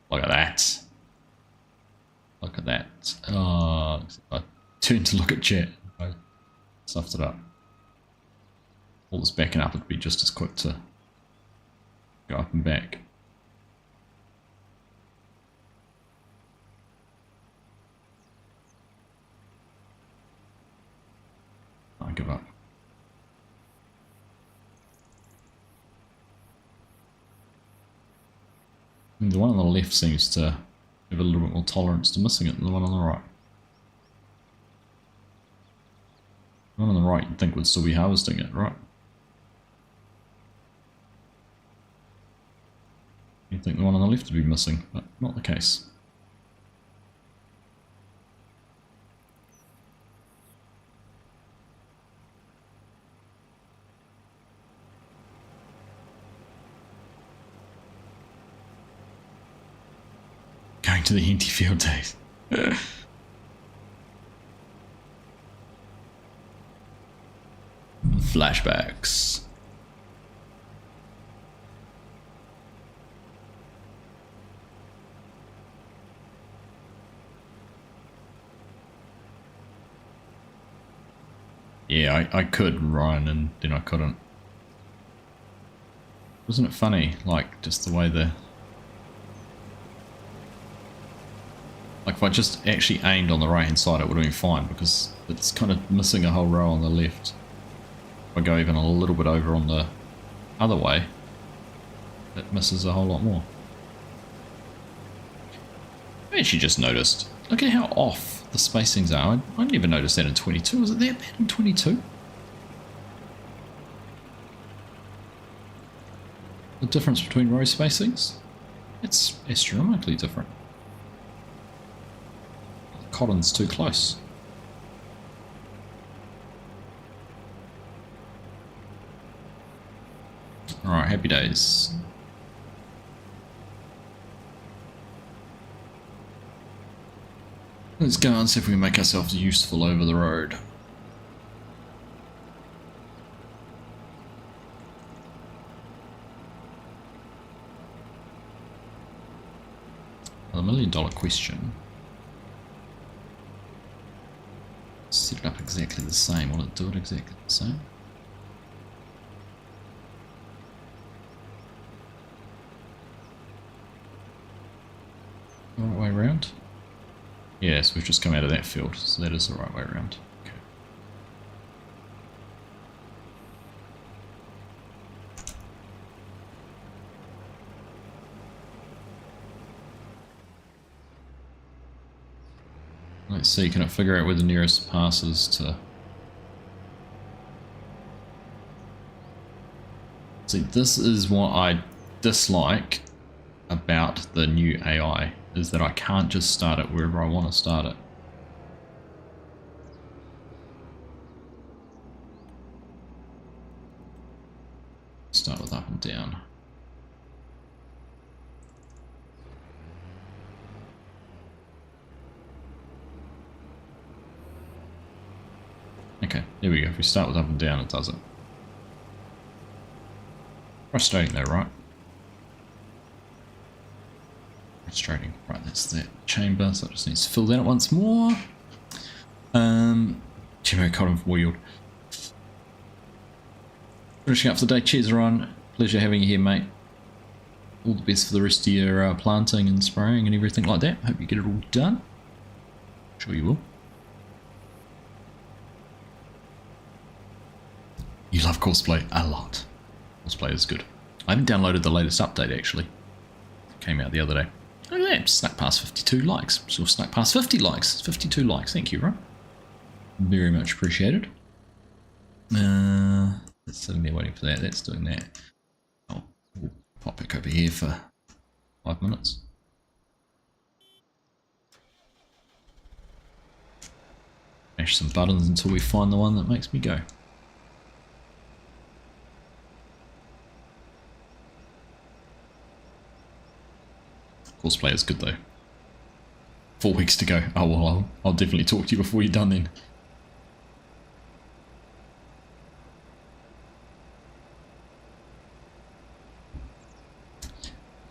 Look at that. Look at that. Oh, I turned to look at chat. I stuffed it up. All this backing up would be just as quick to go up and back. I give up. And the one on the left seems to have a little bit more tolerance to missing it than the one on the right. The one on the right you'd think would still be harvesting it, right? You'd think the one on the left would be missing, but not the case. Going to the Henty field days. Flashbacks. Yeah, I could run and then I couldn't. Wasn't it funny? Like, just the way the... Like, if I just actually aimed on the right hand side, it would have been fine, because it's kind of missing a whole row on the left. If I go even a little bit over on the other way, it misses a whole lot more. I actually just noticed, look at how off the spacings are. I never noticed that in 22. Was it that bad in 22? The difference between row spacings? It's astronomically different. The cotton's too close. Alright, happy days. Let's go and see if we can make ourselves useful over the road. Well, $1 million question. Set it up exactly the same. Will it do it exactly the same? The right way around? Yes, we've just come out of that field, so that is the right way around. Okay. Let's see, can it figure out where the nearest pass is to... See, this is what I dislike about the new AI. Is that I can't just start it wherever I want to start it. Start with up and down. Okay, there we go. If we start with up and down, it does it. Frustrating though, right? Frustrating. Right, that's that chamber, so it just needs to fill that out once more. Jimmo Cotton for Yield. Finishing up for the day. Cheers, Ron. Pleasure having you here, mate. All the best for the rest of your planting and spraying and everything like that. Hope you get it all done. Sure you will. You love Courseplay a lot. Courseplay is good. I haven't downloaded the latest update actually. It came out the other day. Oh yeah, snuck past 52 likes. So snuck past 50 likes. 52 likes. Thank you, Ron. Very much appreciated. It's sitting there waiting for that. That's doing that. We'll pop back over here for 5 minutes. Mash some buttons until we find the one that makes me go. Courseplay is good though. 4 weeks to go. Oh well, I'll definitely talk to you before you're done then.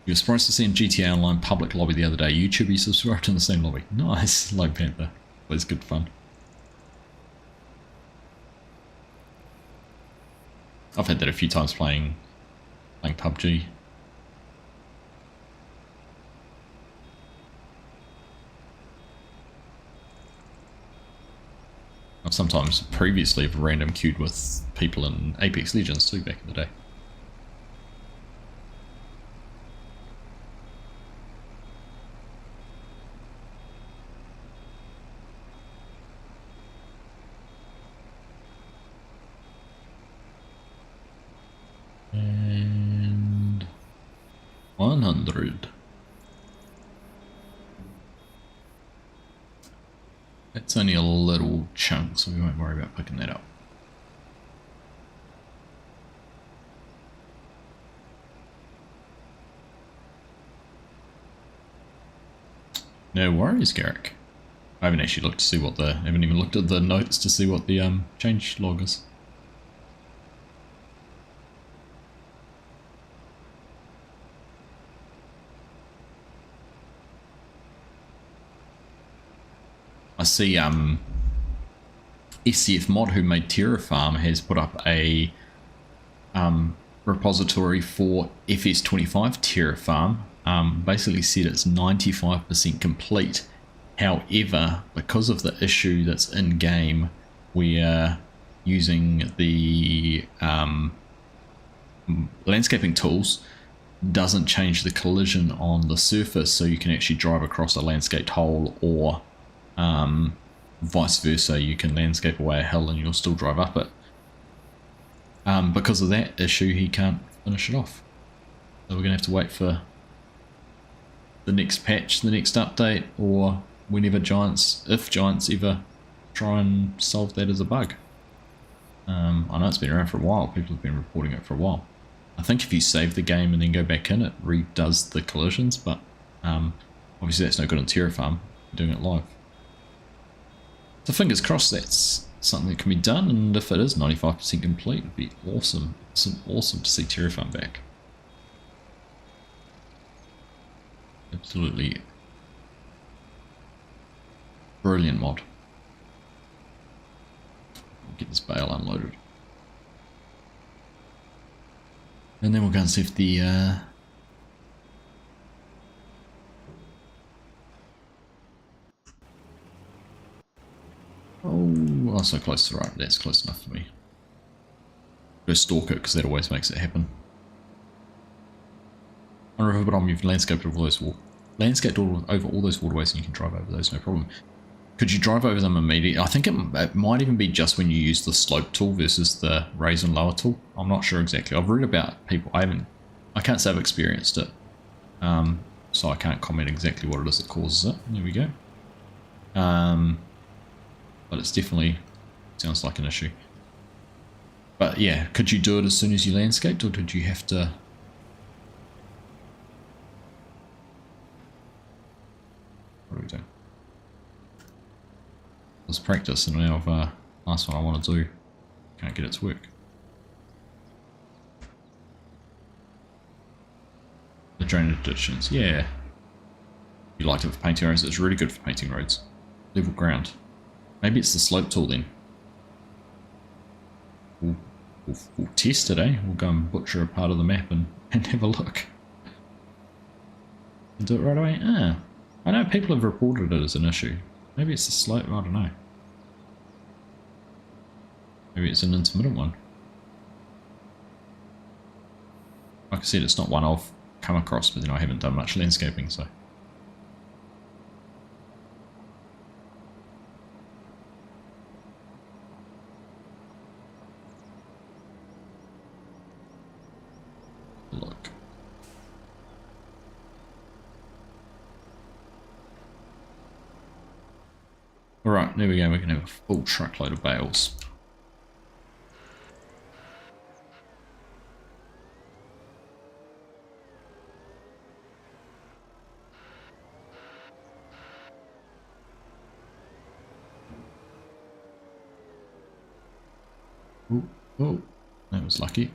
You were surprised to see in GTA Online public lobby the other day. YouTube, you subscribed in the same lobby. Nice, like Panther. Always good fun. I've had that a few times playing PUBG. I've sometimes previously random queued with people in Apex Legends too back in the day. And 100. It's only a little chunk, so we won't worry about picking that up. No worries, Garrick. I haven't actually looked to see what the, haven't even looked at the notes to see what the change log is. I see SCF Mod, who made Terrafarm, has put up a repository for FS25 Terrafarm. Basically said it's 95% complete. However, because of the issue that's in game, we are using the landscaping tools. Doesn't change the collision on the surface, so you can actually drive across a landscaped hole, or vice versa, you can landscape away a hill and you'll still drive up it. Because of that issue, he can't finish it off. So we're going to have to wait for the next patch, the next update, or whenever Giants, if Giants ever try and solve that as a bug. I know it's been around for a while, people have been reporting it for a while. I think if you save the game and then go back in, it redoes the collisions, but obviously that's no good on Terrafarm, doing it live. So fingers crossed that's something that can be done, and if it is 95% complete, it'd be awesome. Awesome to see Terrafarm back. Absolutely brilliant mod. We'll get this bale unloaded. And then we'll go and see if the oh, so close to right. That's close enough for me. Go stalk it, because that always makes it happen. On River Bottom, you've landscaped over all those over all those waterways, and you can drive over those, no problem. Could you drive over them immediately? I think it might even be just when you use the slope tool versus the raise and lower tool. I'm not sure exactly. I've read about people. I can't say I've experienced it, so I can't comment exactly what it is that causes it. There we go. But it's definitely sounds like an issue. But yeah, could you do it as soon as you landscaped, or did you have to? What are we doing? Let's practice, and now last one I want to do, can't get it to work. The drainage additions, yeah. You liked it for painting roads, it's really good for painting roads. Level ground. Maybe it's the slope tool then. We'll test it, eh? We'll go and butcher a part of the map and have a look. And do it right away? Ah, I know people have reported it as an issue. Maybe it's the slope, I don't know. Maybe it's an intermittent one. Like I said, it's not one I've come across, but then I haven't done much landscaping, so. Look. Alright, there we go, we can have a full truckload of bales. Ooh, oh, that was lucky.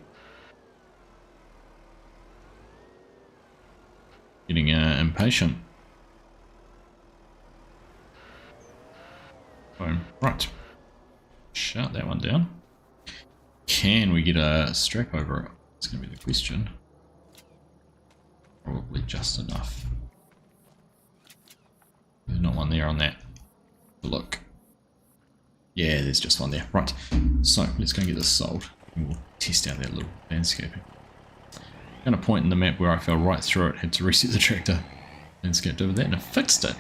Getting impatient. Boom. Right. Shut that one down. Can we get a strap over it? That's going to be the question. Probably just enough. There's not one there on that. Look. Yeah, there's just one there. Right. So, let's go and get this sold. And we'll test out that little landscaping. I'm going to point in the map where I fell right through it. Had to reset the tractor. Landscaped over that and I fixed it.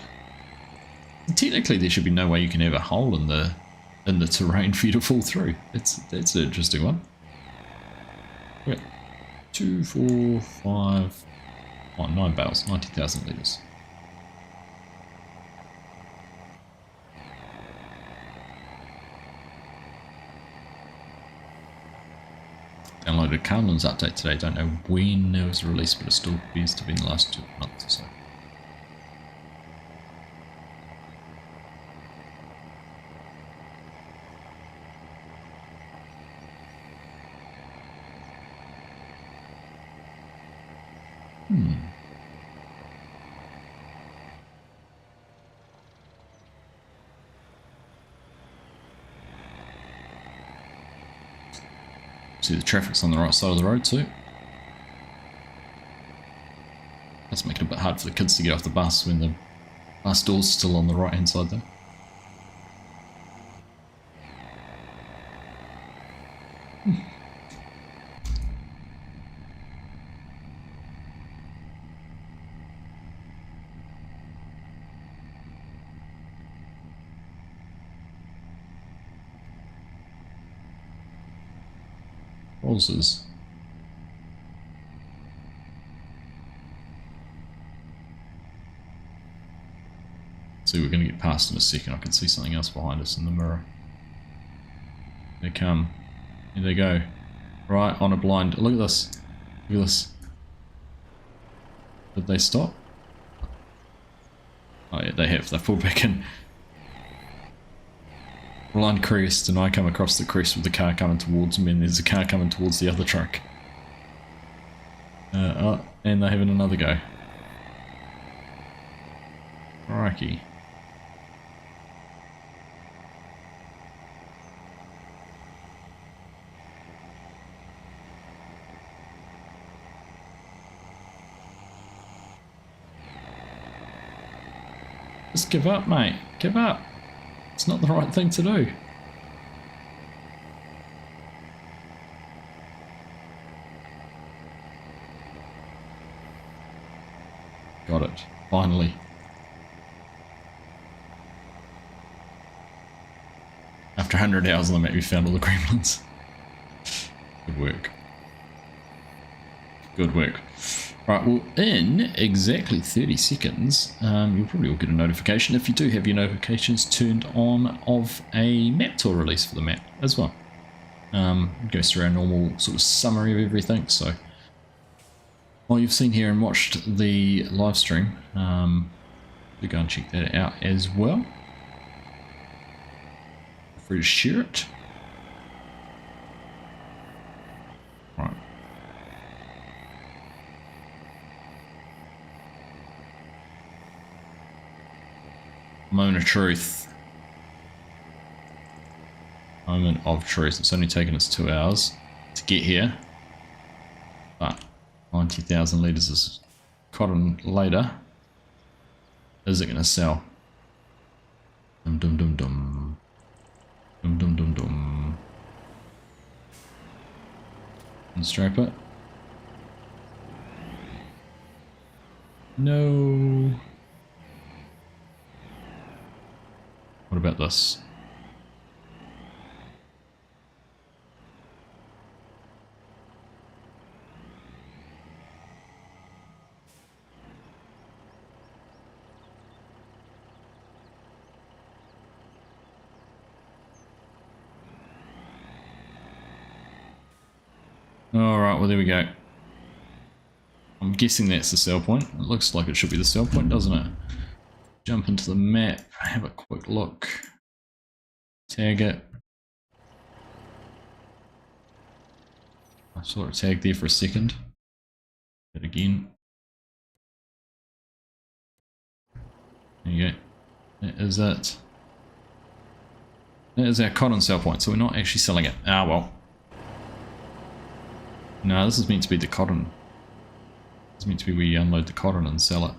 And technically, there should be no way you can have a hole in the terrain for you to fall through. That's an interesting one. We're at 2, 4, 5, 9 bales, 90,000 litres. Downloaded Carlin's update today. Don't know when it was released, but it still appears to be in the last 2 months or so. See, the traffic's on the right side of the road too. That's making it a bit hard for the kids to get off the bus when the bus door's still on the right hand side though. Roses. See, we're going to get past in a second. I can see something else behind us in the mirror. They come. Here they go. Right on a blind. Look at this. Look at this. Did they stop? Oh yeah, they have. They pulled back in. Blind crest, and I come across the crest with the car coming towards me, and there's a car coming towards the other truck. Oh, and they're having another go. Crikey. Just give up, mate. Give up. It's not the right thing to do. Got it. Finally. After 100 hours on the map, we found all the gremlins. Good work. Good work. Right, well, in exactly 30 seconds, you'll probably all get a notification if you do have your notifications turned on of a map tour release for the map as well. It goes through our normal sort of summary of everything, so while you've seen here and watched the live stream, do go and check that out as well. Feel free to share it. Right. Moment of truth. Moment of truth. It's only taken us 2 hours to get here, but 90,000 litres of cotton later. Is it going to sell? Dum dum dum dum. Dum dum dum dum. Unstrap it. No. What about this? Alright, well there we go. I'm guessing that's the sell point. It looks like it should be the sell point, doesn't it? Jump into the map, have a quick look. Tag it. I saw it tagged there for a second. Hit it again. There you go. That is it. That is our cotton sell point, so we're not actually selling it. Ah well. No, this is meant to be the cotton. It's meant to be we unload the cotton and sell it.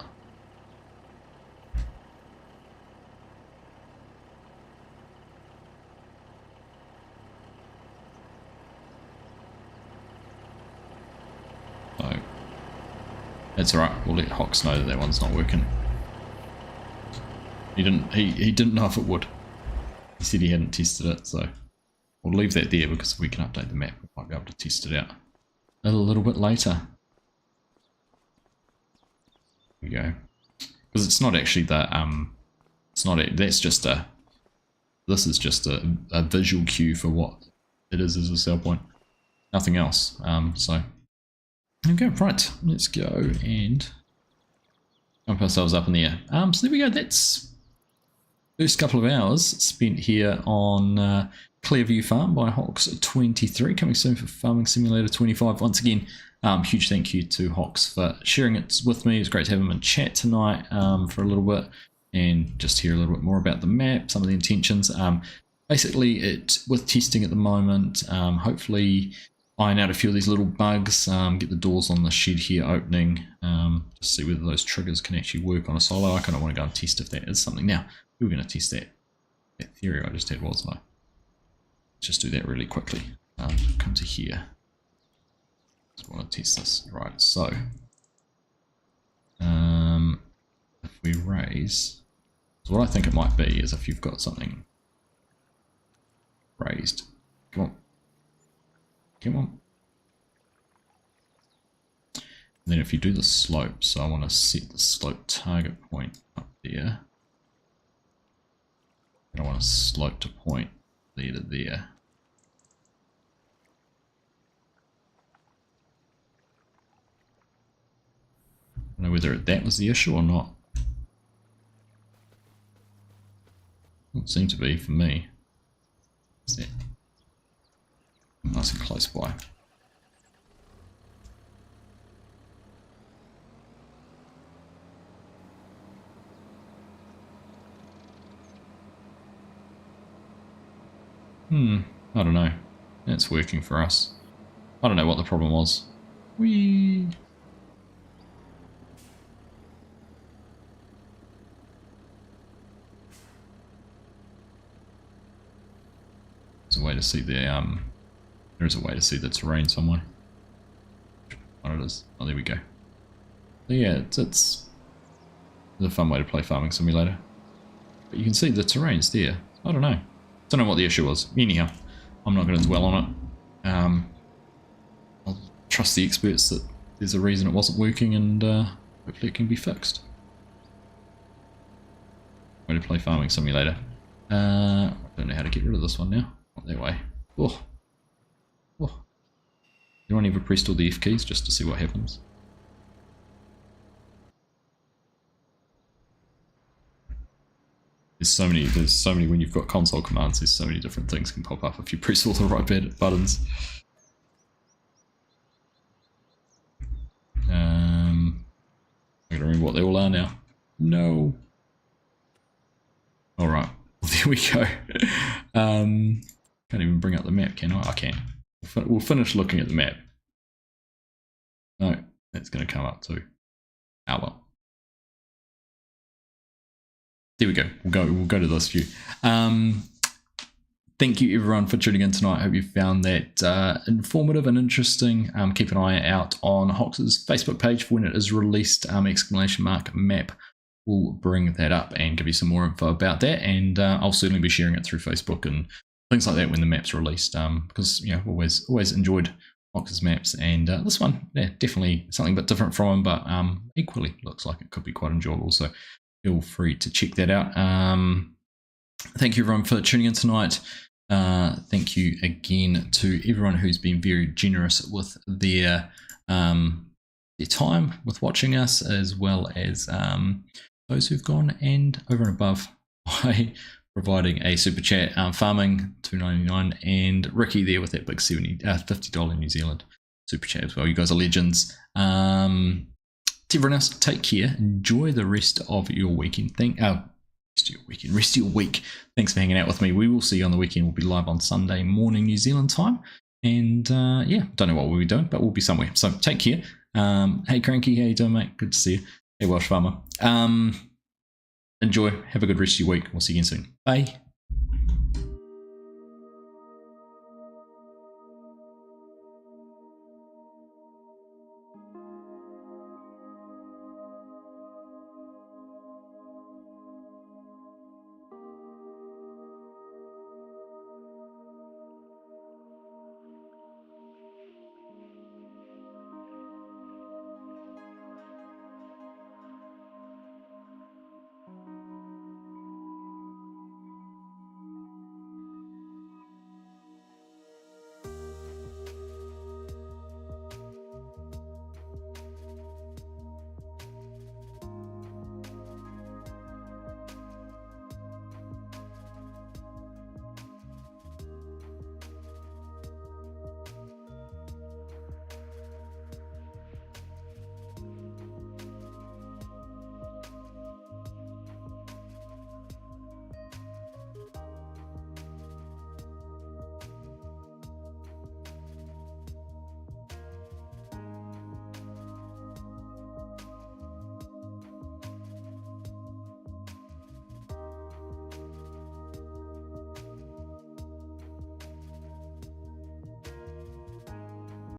So that's alright, we'll let Hocks know that that one's not working. He didn't know if it would. He said he hadn't tested it, so we'll leave that there because if we can update the map we might be able to test it out a little bit later. There we go. Because it's not actually the it's not it. That's just a. This is just a visual cue for what it is as a sell point. Nothing else. So okay, right. Let's go and jump ourselves up in the air. So there we go. That's first couple of hours spent here on Clairview Farm by HOCKS23, coming soon for Farming Simulator 25. Once again, huge thank you to Hocks for sharing it with me. It was great to have him in chat tonight for a little bit and just hear a little bit more about the map, some of the intentions. Basically, with testing at the moment, hopefully iron out a few of these little bugs, get the doors on the shed here opening, just see whether those triggers can actually work on a solo. I kind of want to go and test if that is something. Now, we were going to test that theory I just had, wasn't I? Let's just do that really quickly. Come to here. Just want to test this. Right, so if we raise, so what I think it might be is if you've got something raised. Come on. Come on. And then if you do the slope, so I want to set the slope target point up there. And I want to slope to point there to there. I don't know whether that was the issue or not. It seemed to be for me. Is that nice and close by? I don't know. It's working for us. I don't know what the problem was. Whee! There's a way to see the there is a way to see the terrain somewhere. What it is. Oh, there we go. So yeah, it's a fun way to play Farming Simulator. But you can see the terrain's there. I don't know. Don't know what the issue was. Anyhow, I'm not going to dwell on it. I'll trust the experts that there's a reason it wasn't working and hopefully it can be fixed. Way to play Farming Simulator. I don't know how to get rid of this one now. Not that way. Oh. Oh. Anyone ever pressed all the F keys just to see what happens? There's so many when you've got console commands, there's so many different things can pop up if you press all the right buttons. I gotta remember what they all are now. No. Alright, well, there we go. Can't even bring up the map, can I? I can. We'll finish looking at the map. No, that's gonna come up too. Ah well. There we go. We'll go to this view. thank you everyone for tuning in tonight. I hope you found that informative and interesting. Keep an eye out on HOCKS' Facebook page when it is released. ! Map will bring that up and give you some more info about that. And I'll certainly be sharing it through Facebook and things like that when the map's released. Because always enjoyed HOCKS' maps, and this one, yeah, definitely something a bit different from them, but equally looks like it could be quite enjoyable. So feel free to check that out. Thank you everyone for tuning in tonight. Thank you again to everyone who's been very generous with their time with watching us, as well as those who've gone and over and above by providing a super chat. Farming $2.99 and Ricky there with that big $50 New Zealand super chat as well. You guys are legends. To everyone else, take care. Enjoy the rest of your weekend. Rest of your week. Thanks for hanging out with me. We will see you on the weekend. We'll be live on Sunday morning New Zealand time, and yeah, don't know what we'll be doing, but we'll be somewhere. So take care. Hey Cranky, how you doing, mate? Good to see you. Hey Welsh Farmer. Enjoy. Have a good rest of your week. We'll see you again soon. Bye.